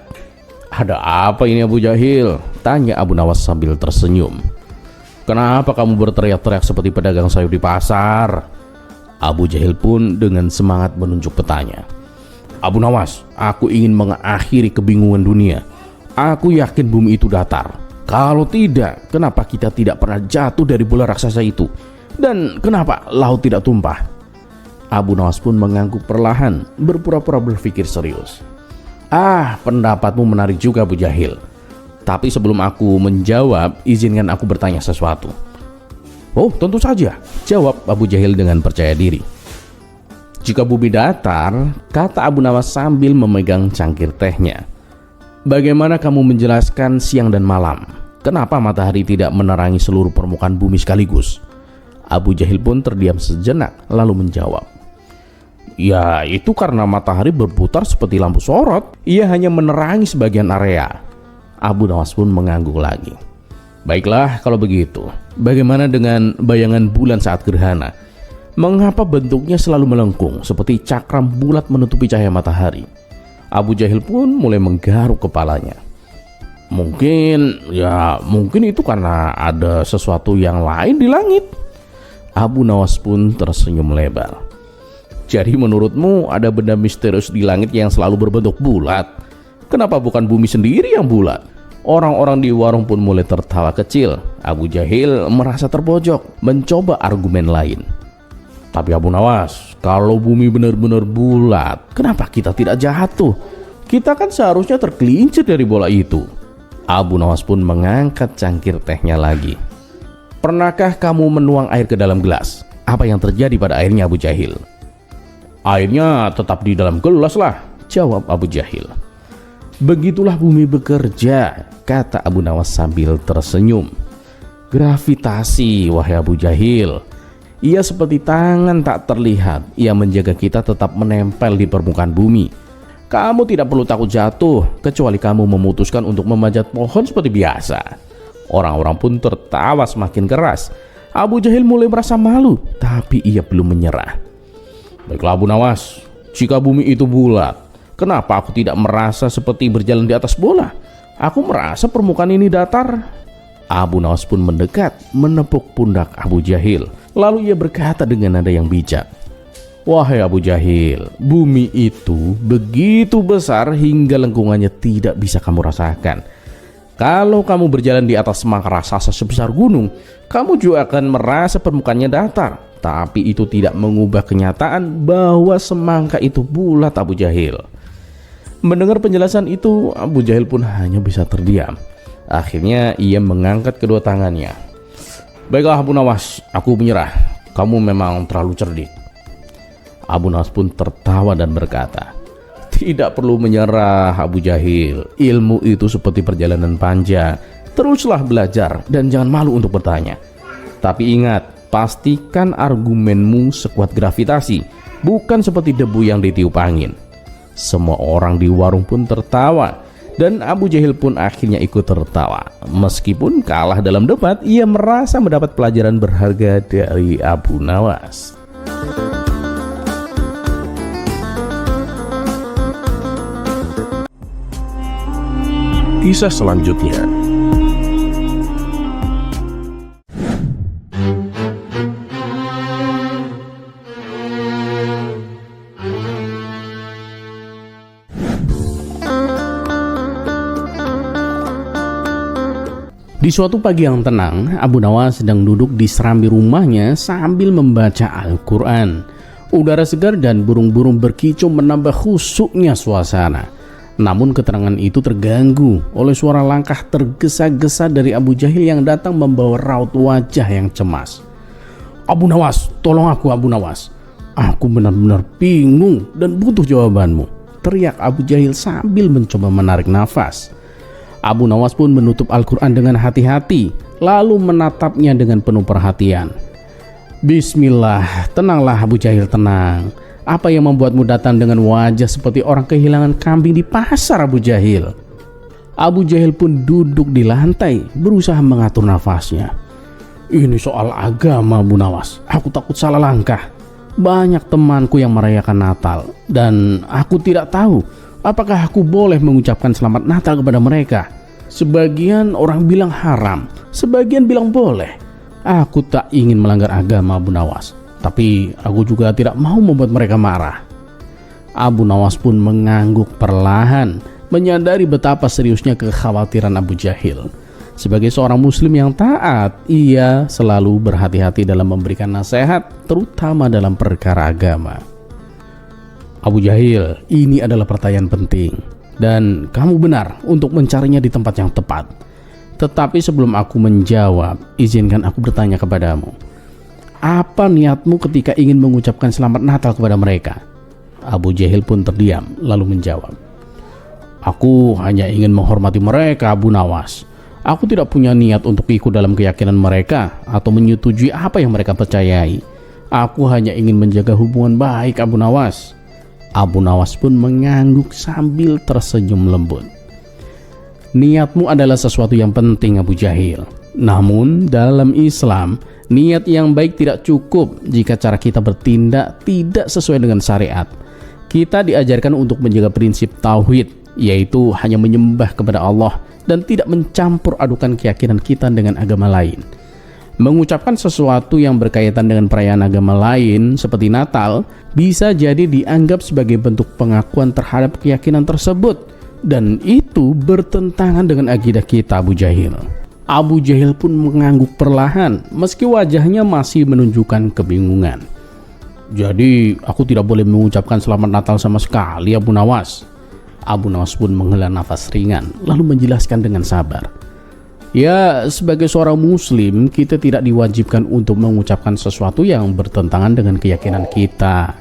[SPEAKER 4] "Ada apa ini Abu Jahil?" tanya Abu Nawas sambil tersenyum. "Kenapa kamu berteriak-teriak seperti pedagang sayur di pasar?" Abu Jahil pun dengan semangat menunjuk petanya. "Abu Nawas, aku ingin mengakhiri kebingungan dunia. Aku yakin bumi itu datar. Kalau tidak, kenapa kita tidak pernah jatuh dari bola raksasa itu? Dan kenapa laut tidak tumpah?" Abu Nawas pun mengangguk perlahan, berpura-pura berpikir serius. Pendapatmu menarik juga Abu Jahil. Tapi sebelum aku menjawab, izinkan aku bertanya sesuatu." "Oh, tentu saja," jawab Abu Jahil dengan percaya diri. "Jika bumi datar," kata Abu Nawas sambil memegang cangkir tehnya, "bagaimana kamu menjelaskan siang dan malam? Kenapa matahari tidak menerangi seluruh permukaan bumi sekaligus?" Abu Jahil pun terdiam sejenak lalu menjawab, "Ya, itu karena matahari berputar seperti lampu sorot. Ia hanya menerangi sebagian area." Abu Nawas pun mengangguk lagi. "Baiklah kalau begitu. Bagaimana dengan bayangan bulan saat gerhana? Mengapa bentuknya selalu melengkung seperti cakram bulat menutupi cahaya matahari?" Abu Jahil pun mulai menggaruk kepalanya. Mungkin itu karena ada sesuatu yang lain di langit." Abu Nawas pun tersenyum lebar. "Jadi menurutmu ada benda misterius di langit yang selalu berbentuk bulat? Kenapa bukan bumi sendiri yang bulat?" Orang-orang di warung pun mulai tertawa kecil. Abu Jahil merasa terpojok, mencoba argumen lain. "Tapi Abu Nawas, kalau bumi benar-benar bulat, kenapa kita tidak jatuh? Kita kan seharusnya tergelincir dari bola itu." Abu Nawas pun mengangkat cangkir tehnya lagi. "Pernahkah kamu menuang air ke dalam gelas? Apa yang terjadi pada airnya Abu Jahil?" "Airnya tetap di dalam gelas lah," jawab Abu Jahil. "Begitulah bumi bekerja," kata Abu Nawas sambil tersenyum. "Gravitasi, wahai Abu Jahil. Ia seperti tangan tak terlihat. Ia menjaga kita tetap menempel di permukaan bumi. Kamu tidak perlu takut jatuh, kecuali kamu memutuskan untuk memanjat pohon seperti biasa." Orang-orang pun tertawa semakin keras. Abu Jahil mulai merasa malu, tapi ia belum menyerah. "Baiklah Abu Nawas, jika bumi itu bulat, Kenapa aku tidak merasa seperti berjalan di atas bola? Aku merasa permukaan ini datar. Abu Nawas pun mendekat, menepuk pundak Abu Jahil. Lalu ia berkata dengan nada yang bijak, "Wahai Abu Jahil, bumi itu begitu besar hingga lengkungannya tidak bisa kamu rasakan. Kalau kamu berjalan di atas semangka raksasa sebesar gunung, kamu juga akan merasa permukaannya datar. Tapi itu tidak mengubah kenyataan bahwa semangka itu bulat, Abu Jahil." Mendengar penjelasan itu, Abu Jahil pun hanya bisa terdiam. Akhirnya ia mengangkat kedua tangannya. "Baiklah Abu Nawas, aku menyerah. Kamu memang terlalu cerdik." Abu Nawas pun tertawa dan berkata, "Tidak perlu menyerah Abu Jahil. Ilmu itu seperti perjalanan panjang. Teruslah belajar dan jangan malu untuk bertanya. Tapi ingat, pastikan argumenmu sekuat gravitasi, bukan seperti debu yang ditiup angin." Semua orang di warung pun tertawa, dan Abu Jahil pun akhirnya ikut tertawa. Meskipun kalah dalam debat, ia merasa mendapat pelajaran berharga dari Abu Nawas.
[SPEAKER 1] Kisah selanjutnya.
[SPEAKER 4] Di suatu pagi yang tenang, Abu Nawas sedang duduk di serambi rumahnya sambil membaca Al-Quran. Udara segar dan burung-burung berkicau menambah khusyuknya suasana. Namun keterangan itu terganggu oleh suara langkah tergesa-gesa dari Abu Jahil yang datang membawa raut wajah yang cemas. "Abu Nawas, tolong aku Abu Nawas. Aku benar-benar bingung dan butuh jawabanmu," teriak Abu Jahil sambil mencoba menarik nafas. Abu Nawas pun menutup Al-Quran dengan hati-hati, lalu menatapnya dengan penuh perhatian. "Bismillah, tenanglah Abu Jahil, tenang. Apa yang membuatmu datang dengan wajah seperti orang kehilangan kambing di pasar, Abu Jahil?" Abu Jahil pun duduk di lantai, berusaha mengatur nafasnya. "Ini soal agama, Abu Nawas. Aku takut salah langkah. Banyak temanku yang merayakan Natal, dan aku tidak tahu apakah aku boleh mengucapkan selamat Natal kepada mereka. Sebagian orang bilang haram, sebagian bilang boleh. Aku tak ingin melanggar agama, Abu Nawas, tapi aku juga tidak mau membuat mereka marah." Abu Nawas pun mengangguk perlahan, menyadari betapa seriusnya kekhawatiran Abu Jahil. Sebagai seorang muslim yang taat, ia selalu berhati-hati dalam memberikan nasihat, terutama dalam perkara agama. "Abu Jahil, ini adalah pertanyaan penting, dan kamu benar untuk mencarinya di tempat yang tepat. Tetapi sebelum aku menjawab, izinkan aku bertanya kepadamu. Apa niatmu ketika ingin mengucapkan selamat Natal kepada mereka?" Abu Jahil pun terdiam, lalu menjawab, "Aku hanya ingin menghormati mereka, Abu Nawas. Aku tidak punya niat untuk ikut dalam keyakinan mereka atau menyetujui apa yang mereka percayai. Aku hanya ingin menjaga hubungan baik, Abu Nawas." Abu Nawas pun mengangguk sambil tersenyum lembut. "Niatmu adalah sesuatu yang penting, Abu Jahil. Namun dalam Islam, niat yang baik tidak cukup jika cara kita bertindak tidak sesuai dengan syariat. Kita diajarkan untuk menjaga prinsip tauhid, yaitu hanya menyembah kepada Allah dan tidak mencampur adukan keyakinan kita dengan agama lain. Mengucapkan sesuatu yang berkaitan dengan perayaan agama lain seperti Natal bisa jadi dianggap sebagai bentuk pengakuan terhadap keyakinan tersebut, dan itu bertentangan dengan akidah kita, Abu Jahil." Abu Jahil pun mengangguk perlahan meski wajahnya masih menunjukkan kebingungan. "Jadi aku tidak boleh mengucapkan selamat Natal sama sekali, Abu Nawas?" Abu Nawas pun menghela nafas ringan lalu menjelaskan dengan sabar. "Ya, sebagai seorang muslim, kita tidak diwajibkan untuk mengucapkan sesuatu yang bertentangan dengan keyakinan kita.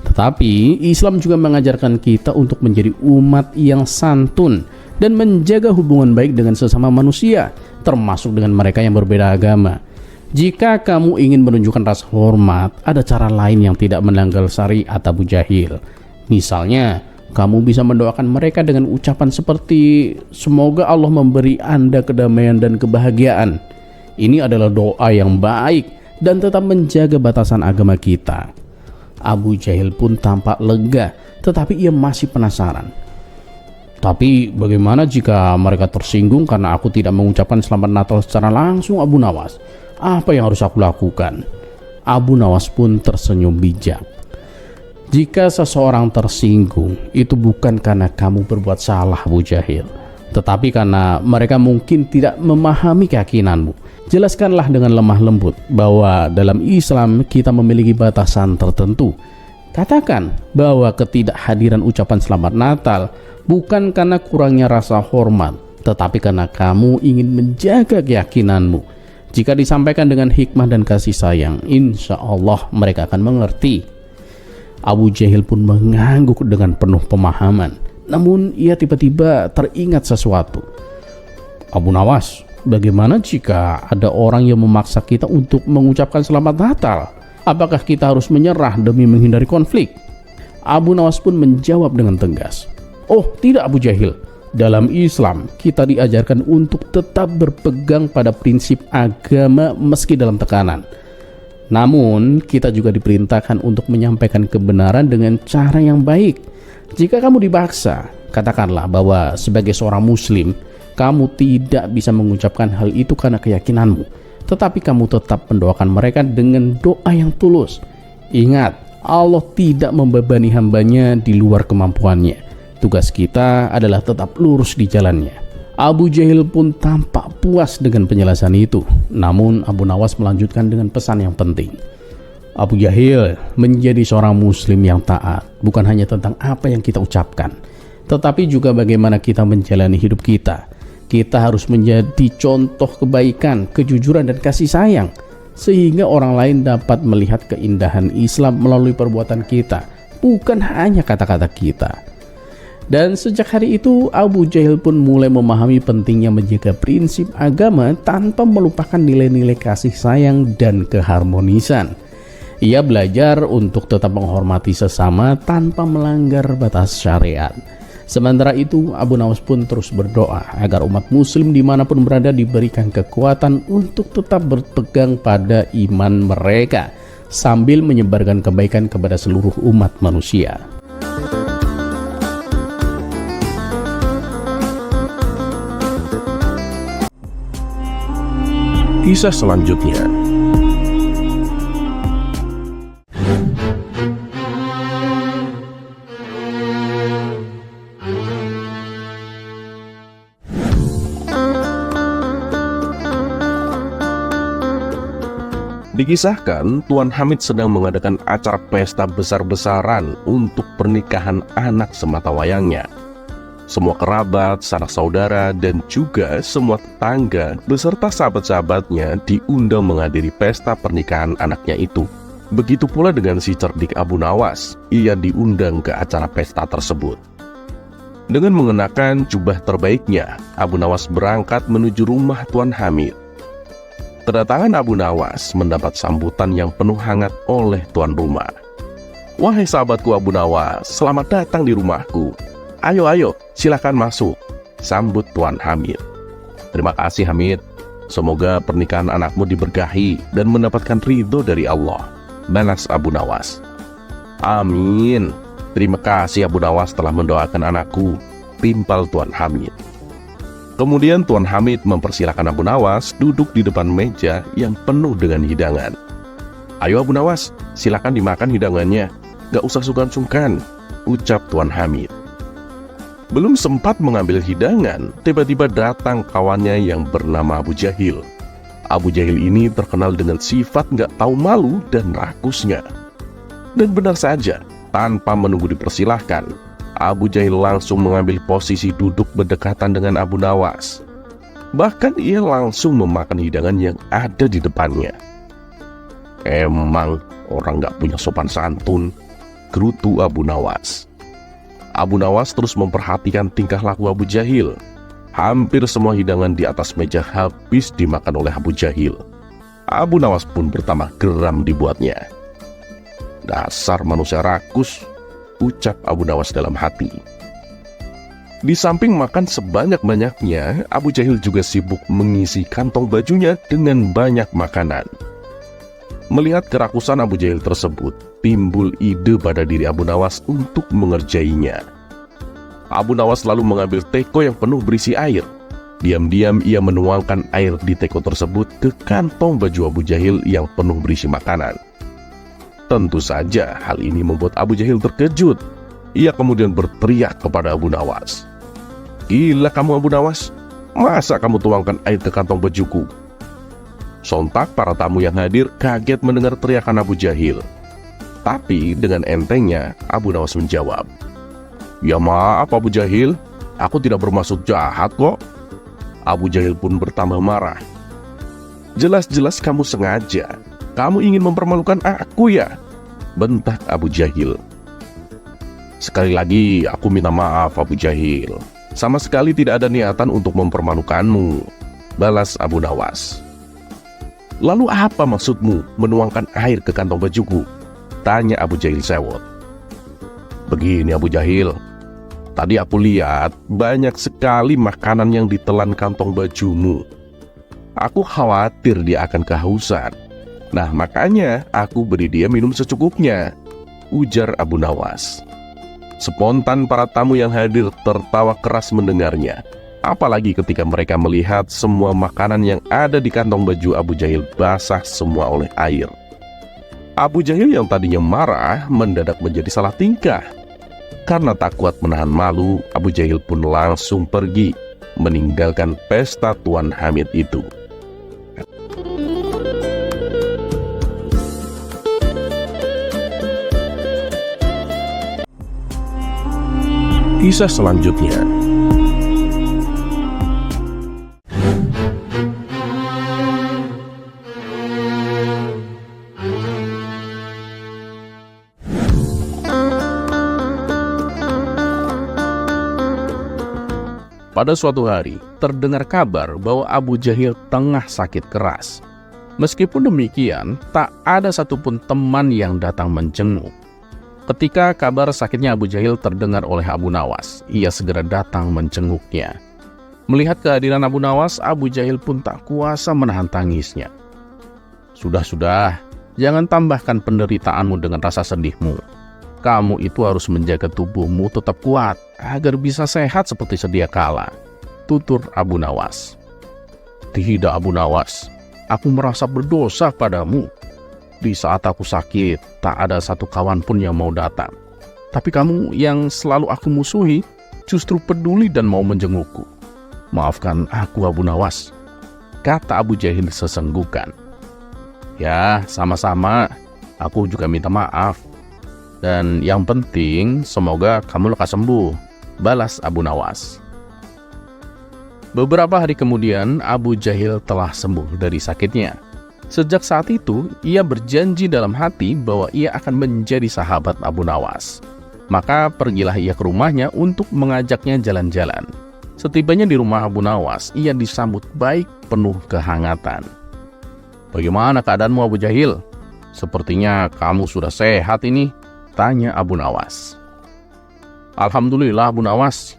[SPEAKER 4] Tetapi Islam juga mengajarkan kita untuk menjadi umat yang santun dan menjaga hubungan baik dengan sesama manusia, termasuk dengan mereka yang berbeda agama. Jika kamu ingin menunjukkan rasa hormat, ada cara lain yang tidak melanggar syariat, Abu Jahil. Misalnya, kamu bisa mendoakan mereka dengan ucapan seperti, 'Semoga Allah memberi Anda kedamaian dan kebahagiaan.' Ini adalah doa yang baik dan tetap menjaga batasan agama kita." Abu Jahil pun tampak lega tetapi ia masih penasaran. Tapi bagaimana jika mereka tersinggung karena aku tidak mengucapkan selamat Natal secara langsung, Abu Nawas? Apa yang harus aku lakukan? Abu Nawas pun tersenyum bijak. Jika seseorang tersinggung, itu bukan karena kamu berbuat salah, Abu Jahil, tetapi karena mereka mungkin tidak memahami keyakinanmu. Jelaskanlah dengan lemah lembut bahwa dalam Islam kita memiliki batasan tertentu. Katakan bahwa ketidakhadiran ucapan selamat Natal bukan karena kurangnya rasa hormat, tetapi karena kamu ingin menjaga keyakinanmu. Jika disampaikan dengan hikmah dan kasih sayang, insya Allah mereka akan mengerti. Abu Jahil pun mengangguk dengan penuh pemahaman. Namun ia tiba-tiba teringat sesuatu. Abu Nawas, bagaimana jika ada orang yang memaksa kita untuk mengucapkan selamat Natal? Apakah kita harus menyerah demi menghindari konflik? Abu Nawas pun menjawab dengan tegas. Oh tidak, Abu Jahil. Dalam Islam kita diajarkan untuk tetap berpegang pada prinsip agama meski dalam tekanan. Namun kita juga diperintahkan untuk menyampaikan kebenaran dengan cara yang baik. Jika kamu dipaksa, katakanlah bahwa sebagai seorang muslim kamu tidak bisa mengucapkan hal itu karena keyakinanmu, tetapi kamu tetap mendoakan mereka dengan doa yang tulus. Ingat, Allah tidak membebani hambanya di luar kemampuannya. Tugas kita adalah tetap lurus di jalannya. Abu Jahil pun tampak puas dengan penjelasan itu. Namun Abu Nawas melanjutkan dengan pesan yang penting. Abu Jahil, menjadi seorang muslim yang taat bukan hanya tentang apa yang kita ucapkan, tetapi juga bagaimana kita menjalani hidup kita. Kita harus menjadi contoh kebaikan, kejujuran, dan kasih sayang, sehingga orang lain dapat melihat keindahan Islam melalui perbuatan kita, bukan hanya kata-kata kita. Dan sejak hari itu Abu Jahil pun mulai memahami pentingnya menjaga prinsip agama tanpa melupakan nilai-nilai kasih sayang dan keharmonisan. Ia belajar untuk tetap menghormati sesama tanpa melanggar batas syariat. Sementara itu Abu Nawas pun terus berdoa agar umat muslim dimanapun berada diberikan kekuatan untuk tetap berpegang pada iman mereka sambil menyebarkan kebaikan kepada seluruh umat manusia.
[SPEAKER 2] Kisah selanjutnya. Dikisahkan, Tuan Hamid sedang mengadakan acara pesta besar-besaran untuk pernikahan anak sematawayangnya. Semua kerabat, sanak saudara, dan juga semua tetangga beserta sahabat-sahabatnya diundang menghadiri pesta pernikahan anaknya itu. Begitu pula dengan si cerdik Abu Nawas, ia diundang ke acara pesta tersebut. Dengan mengenakan jubah terbaiknya, Abu Nawas berangkat menuju rumah Tuan Hamid. Kedatangan Abu Nawas mendapat sambutan yang penuh hangat oleh tuan rumah. "Wahai sahabatku Abu Nawas, selamat datang di rumahku. Ayo, silakan masuk," sambut Tuan Hamid. "Terima kasih Hamid. Semoga pernikahan anakmu diberkahi dan mendapatkan ridho dari Allah," balas Abu Nawas. "Amin. Terima kasih Abu Nawas telah mendoakan anakku," timpal Tuan Hamid. Kemudian Tuan Hamid mempersilahkan Abu Nawas duduk di depan meja yang penuh dengan hidangan. "Ayo Abu Nawas, silakan dimakan hidangannya. Gak usah sungkan-sungkan," ucap Tuan Hamid. Belum sempat mengambil hidangan, tiba-tiba datang kawannya yang bernama Abu Jahil. Abu Jahil ini terkenal dengan sifat gak tahu malu dan rakusnya. Dan benar saja, tanpa menunggu dipersilahkan, Abu Jahil langsung mengambil posisi duduk berdekatan dengan Abu Nawas. Bahkan ia langsung memakan hidangan yang ada di depannya. "Emang orang gak punya sopan santun," gerutu Abu Nawas. Abu Nawas terus memperhatikan tingkah laku Abu Jahil. Hampir semua hidangan di atas meja habis dimakan oleh Abu Jahil. Abu Nawas pun bertambah geram dibuatnya. "Dasar manusia rakus," ucap Abu Nawas dalam hati. Di samping makan sebanyak-banyaknya, Abu Jahil juga sibuk mengisi kantong bajunya dengan banyak makanan. Melihat kerakusan Abu Jahil tersebut, timbul ide pada diri Abu Nawas untuk mengerjainya. Abu Nawas lalu mengambil teko yang penuh berisi air. Diam-diam ia menuangkan air di teko tersebut ke kantong baju Abu Jahil yang penuh berisi makanan. Tentu saja hal ini membuat Abu Jahil terkejut. Ia kemudian berteriak kepada Abu Nawas, "Gila kamu Abu Nawas, masa kamu tuangkan air ke kantong bajuku?" Sontak para tamu yang hadir kaget mendengar teriakan Abu Jahil. Tapi dengan entengnya Abu Nawas menjawab, "Ya maaf Abu Jahil, aku tidak bermaksud jahat kok." Abu Jahil pun bertambah marah. "Jelas-jelas kamu sengaja. Kamu ingin mempermalukan aku ya?" bentak Abu Jahil. "Sekali lagi aku minta maaf Abu Jahil. Sama sekali tidak ada niatan untuk mempermalukanmu," balas Abu Nawas. "Lalu apa maksudmu menuangkan air ke kantong bajuku?" tanya Abu Jahil sewot. "Begini Abu Jahil, tadi aku lihat banyak sekali makanan yang ditelan kantong bajumu. Aku khawatir dia akan kehausan. Nah makanya aku beri dia minum secukupnya," ujar Abu Nawas. Spontan para tamu yang hadir tertawa keras mendengarnya. Apalagi ketika mereka melihat semua makanan yang ada di kantong baju Abu Jahil basah semua oleh air. Abu Jahil yang tadinya marah mendadak menjadi salah tingkah. Karena tak kuat menahan malu, Abu Jahil pun langsung pergi, meninggalkan pesta Tuan Hamid itu. Kisah selanjutnya.
[SPEAKER 3] Pada suatu hari, terdengar kabar bahwa Abu Jahil tengah sakit keras. Meskipun demikian, tak ada satupun teman yang datang menjenguk. Ketika kabar sakitnya Abu Jahil terdengar oleh Abu Nawas, ia segera datang menjenguknya. Melihat kehadiran Abu Nawas, Abu Jahil pun tak kuasa menahan tangisnya. "Sudah, jangan tambahkan penderitaanmu dengan rasa sedihmu. Kamu itu harus menjaga tubuhmu tetap kuat agar bisa sehat seperti sedia kala," tutur Abu Nawas. "Tidak Abu Nawas, aku merasa berdosa padamu. Di saat aku sakit, tak ada satu kawan pun yang mau datang. Tapi kamu yang selalu aku musuhi, justru peduli dan mau menjengukku. Maafkan aku Abu Nawas," kata Abu Jahil sesenggukan. "Ya, sama-sama. Aku juga minta maaf. Dan yang penting, semoga kamu lekas sembuh," balas Abu Nawas. Beberapa hari kemudian, Abu Jahil telah sembuh dari sakitnya. Sejak saat itu, ia berjanji dalam hati bahwa ia akan menjadi sahabat Abu Nawas. Maka pergilah ia ke rumahnya untuk mengajaknya jalan-jalan. Setibanya di rumah Abu Nawas, ia disambut baik penuh kehangatan. "Bagaimana keadaanmu Abu Jahil? Sepertinya kamu sudah sehat ini," tanya Abu Nawas. "Alhamdulillah Abu Nawas.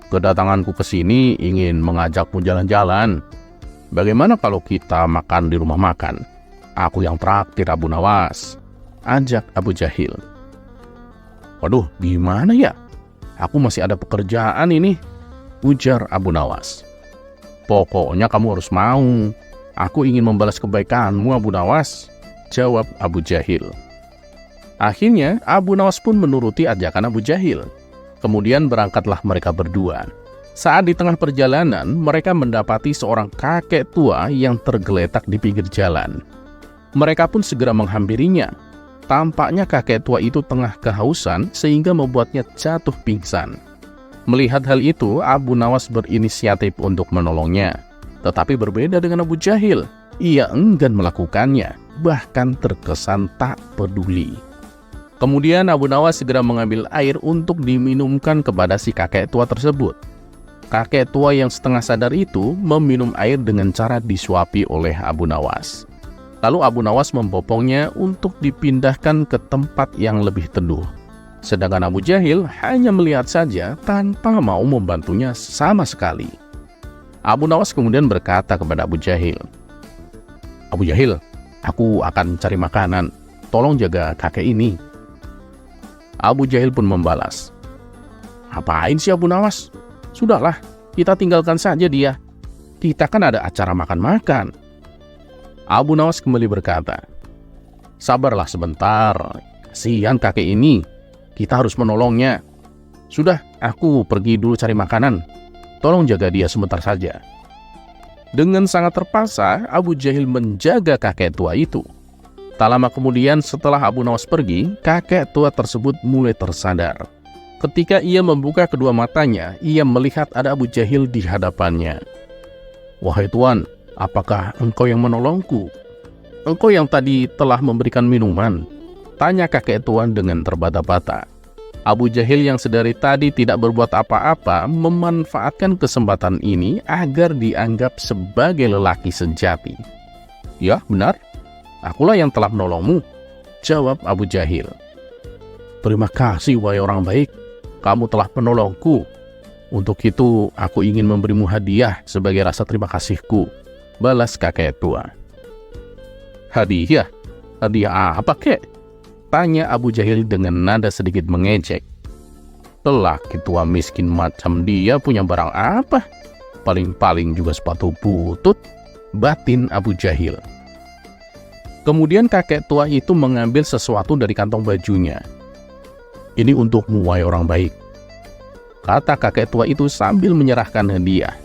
[SPEAKER 3] Kedatanganku ke sini ingin mengajakmu jalan-jalan. Bagaimana kalau kita makan di rumah makan? Aku yang traktir Abu Nawas," ajak Abu Jahil. "Waduh, gimana ya? Aku masih ada pekerjaan ini," ujar Abu Nawas. "Pokoknya kamu harus mau. Aku ingin membalas kebaikanmu Abu Nawas," jawab Abu Jahil. Akhirnya Abu Nawas pun menuruti ajakan Abu Jahil. Kemudian berangkatlah mereka berdua. Saat di tengah perjalanan, mereka mendapati seorang kakek tua yang tergeletak di pinggir jalan. Mereka pun segera menghampirinya. Tampaknya kakek tua itu tengah kehausan sehingga membuatnya jatuh pingsan. Melihat hal itu, Abu Nawas berinisiatif untuk menolongnya. Tetapi berbeda dengan Abu Jahil, ia enggan melakukannya, bahkan terkesan tak peduli. Kemudian Abu Nawas segera mengambil air untuk diminumkan kepada si kakek tua tersebut. Kakek tua yang setengah sadar itu meminum air dengan cara disuapi oleh Abu Nawas. Lalu Abu Nawas membopongnya untuk dipindahkan ke tempat yang lebih teduh. Sedangkan Abu Jahil hanya melihat saja tanpa mau membantunya sama sekali. Abu Nawas kemudian berkata kepada Abu Jahil, "Abu Jahil,
[SPEAKER 1] Aku akan cari makanan. Tolong jaga kakek ini. Abu Jahil pun membalas, "Apain sih Abu Nawas? Sudahlah, kita tinggalkan saja dia. Kita kan ada acara makan-makan." Abu Nawas kembali berkata, "Sabarlah sebentar. Kasihan kakek ini. Kita harus menolongnya. Sudah, aku pergi dulu cari makanan. Tolong jaga dia sebentar saja." Dengan sangat terpaksa, Abu Jahil menjaga kakek tua itu. Tak lama kemudian setelah Abu Nawas pergi, kakek tua tersebut mulai tersadar. Ketika ia membuka kedua matanya, ia melihat ada Abu Jahil di hadapannya. "Wahai tuan, apakah engkau yang menolongku? Engkau yang tadi telah memberikan minuman?" tanya kakek tua dengan terbata-bata. Abu Jahil yang sedari tadi tidak berbuat apa-apa memanfaatkan kesempatan ini agar dianggap sebagai lelaki sejati. "Ya, benar. Akulah yang telah menolongmu," jawab Abu Jahil. "Terima kasih wahai orang baik. Kamu telah menolongku. Untuk itu aku ingin memberimu hadiah sebagai rasa terima kasihku," balas kakek tua. "Hadiah? Hadiah apa, kek?" tanya Abu Jahil dengan nada sedikit mengejek. "Lelaki tua miskin macam dia punya barang apa? Paling-paling juga sepatu butut," batin Abu Jahil. Kemudian kakek tua itu mengambil sesuatu dari kantong bajunya. "Ini untukmu wahai orang baik," kata kakek tua itu sambil menyerahkan hadiah.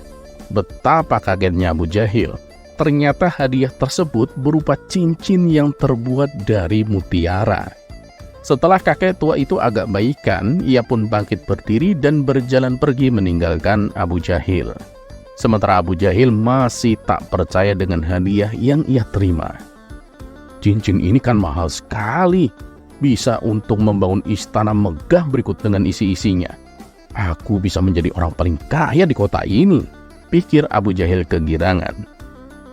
[SPEAKER 1] Betapa kagetnya Abu Jahil. Ternyata hadiah tersebut berupa cincin yang terbuat dari mutiara. Setelah kakek tua itu agak baikan, ia pun bangkit berdiri dan berjalan pergi meninggalkan Abu Jahil. Sementara Abu Jahil masih tak percaya dengan hadiah yang ia terima. "Cincin ini kan mahal sekali. Bisa untuk membangun istana megah berikut dengan isi-isinya. Aku bisa menjadi orang paling kaya di kota ini," pikir Abu Jahil kegirangan.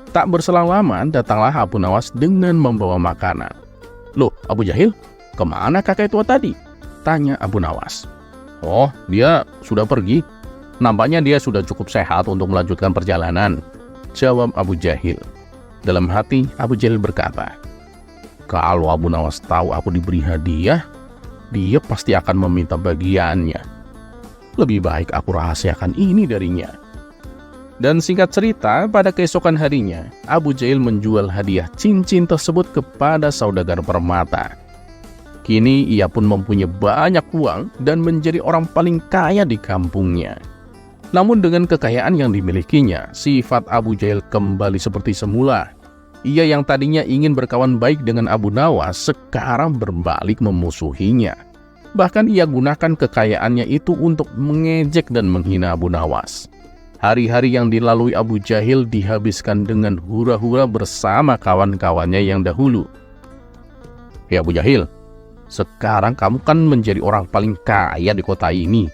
[SPEAKER 1] Tak berselang lama, datanglah Abu Nawas dengan membawa makanan. "Loh, Abu Jahil, kemana kakek tua tadi?" tanya Abu Nawas. "Oh, dia sudah pergi. Nampaknya dia sudah cukup sehat untuk melanjutkan perjalanan," jawab Abu Jahil. Dalam hati, Abu Jahil berkata, "Kalau Abu Nawas tahu aku diberi hadiah, dia pasti akan meminta bagiannya. Lebih baik aku rahasiakan ini darinya." Dan singkat cerita, pada keesokan harinya, Abu Jahil menjual hadiah cincin tersebut kepada saudagar permata. Kini ia pun mempunyai banyak uang dan menjadi orang paling kaya di kampungnya. Namun dengan kekayaan yang dimilikinya, sifat Abu Jahil kembali seperti semula. Ia yang tadinya ingin berkawan baik dengan Abu Nawas, sekarang berbalik memusuhinya. Bahkan ia gunakan kekayaannya itu untuk mengejek dan menghina Abu Nawas. Hari-hari yang dilalui Abu Jahil dihabiskan dengan hura-hura bersama kawan-kawannya yang dahulu. "Ya Abu Jahil, sekarang kamu kan menjadi orang paling kaya di kota ini.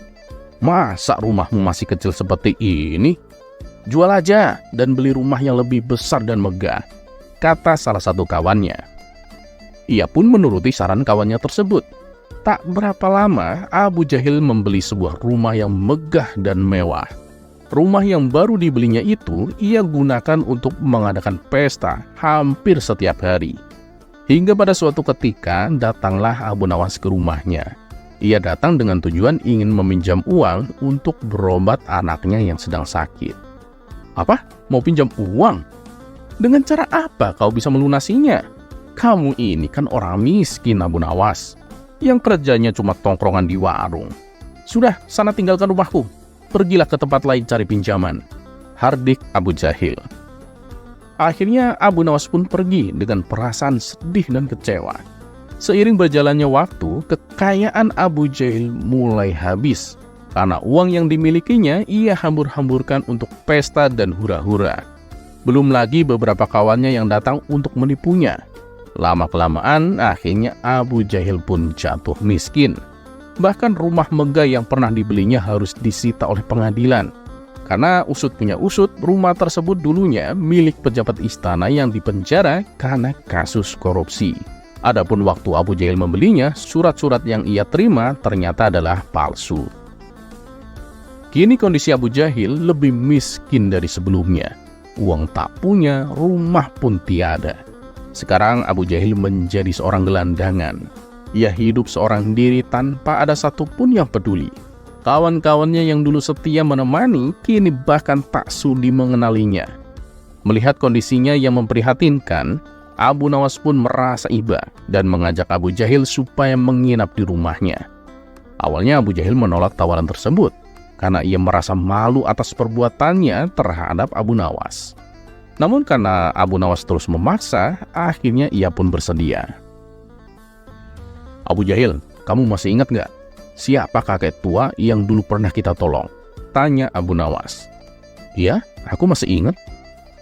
[SPEAKER 1] Masa rumahmu masih kecil seperti ini? Jual aja dan beli rumah yang lebih besar dan megah," kata salah satu kawannya. Ia pun menuruti saran kawannya tersebut. Tak berapa lama, Abu Jahil membeli sebuah rumah yang megah dan mewah. Rumah yang baru dibelinya itu ia gunakan untuk mengadakan pesta hampir setiap hari. Hingga pada suatu ketika datanglah Abu Nawas ke rumahnya. Ia datang dengan tujuan ingin meminjam uang untuk berobat anaknya yang sedang sakit. "Apa? Mau pinjam uang? Dengan cara apa kau bisa melunasinya? Kamu ini kan orang miskin Abu Nawas, yang kerjanya cuma tongkrongan di warung. Sudah, sana tinggalkan rumahku. Pergilah ke tempat lain cari pinjaman," hardik Abu Jahil. Akhirnya Abu Nawas pun pergi dengan perasaan sedih dan kecewa. Seiring berjalannya waktu, kekayaan Abu Jahil mulai habis. Karena uang yang dimilikinya ia hambur-hamburkan untuk pesta dan hura-hura. Belum lagi beberapa kawannya yang datang untuk menipunya. Lama-kelamaan akhirnya Abu Jahil pun jatuh miskin. Bahkan rumah megah yang pernah dibelinya harus disita oleh pengadilan. Karena usut punya usut, rumah tersebut dulunya milik pejabat istana yang dipenjara karena kasus korupsi. Adapun waktu Abu Jahil membelinya, surat-surat yang ia terima ternyata adalah palsu. Kini kondisi Abu Jahil lebih miskin dari sebelumnya. Uang tak punya, rumah pun tiada.
[SPEAKER 3] Sekarang Abu Jahil menjadi seorang gelandangan. Ia hidup seorang diri tanpa ada satupun yang peduli. Kawan-kawannya yang dulu setia menemani, kini bahkan tak sudi mengenalinya. Melihat kondisinya yang memprihatinkan, Abu Nawas pun merasa iba dan mengajak Abu Jahil supaya menginap di rumahnya. Awalnya Abu Jahil menolak tawaran tersebut, karena ia merasa malu atas perbuatannya terhadap Abu Nawas. Namun karena Abu Nawas terus memaksa, akhirnya ia pun bersedia. "Abu Jahil, kamu masih ingat nggak? Siapa kakek tua yang dulu pernah kita tolong?" tanya Abu Nawas. "Iya, aku masih ingat.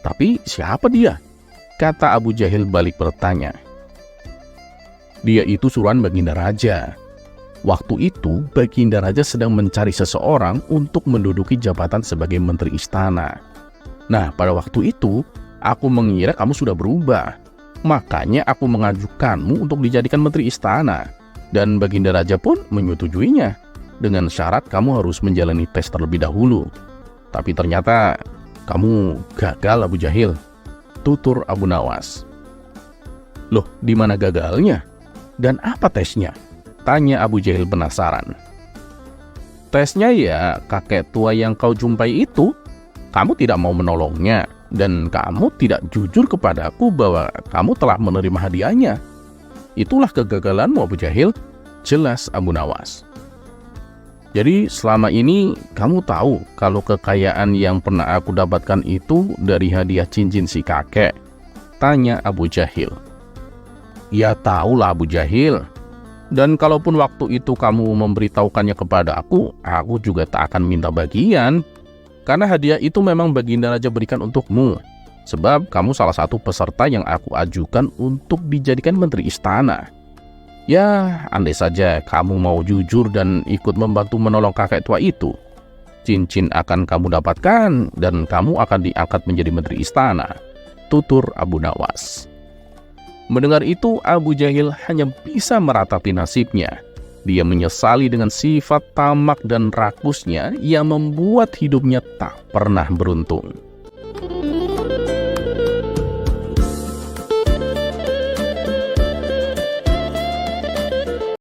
[SPEAKER 3] Tapi siapa dia?" kata Abu Jahil balik bertanya. "Dia itu suruhan Baginda Raja. Waktu itu, Baginda Raja sedang mencari seseorang untuk menduduki jabatan sebagai menteri istana. Nah, pada waktu itu, aku mengira kamu sudah berubah. Makanya aku mengajukanmu untuk dijadikan menteri istana. Dan Baginda Raja pun menyetujuinya, dengan syarat kamu harus menjalani tes terlebih dahulu. Tapi ternyata kamu gagal, Abu Jahil," tutur Abu Nawas. "Loh, di mana gagalnya? Dan apa tesnya?" tanya Abu Jahil penasaran. "Tesnya ya kakek tua yang kau jumpai itu. Kamu tidak mau menolongnya, dan kamu tidak jujur kepadaku bahwa kamu telah menerima hadiahnya. Itulah kegagalanmu, Abu Jahil," jelas Abu Nawas. "Jadi selama ini kamu tahu kalau kekayaan yang pernah aku dapatkan itu dari hadiah cincin si kakek?" tanya Abu Jahil. "Ya tahulah Abu Jahil. Dan kalaupun waktu itu kamu memberitahukannya kepada aku juga tak akan minta bagian. Karena hadiah itu memang Baginda Raja berikan untukmu. Sebab kamu salah satu peserta yang aku ajukan untuk dijadikan menteri istana. Ya, andai saja kamu mau jujur dan ikut membantu menolong kakek tua itu, cincin akan kamu dapatkan dan kamu akan diangkat menjadi menteri istana," tutur Abu Nawas. Mendengar itu, Abu Jahil hanya bisa meratapi nasibnya. Dia menyesali dengan sifat tamak dan rakusnya yang membuat hidupnya tak pernah beruntung.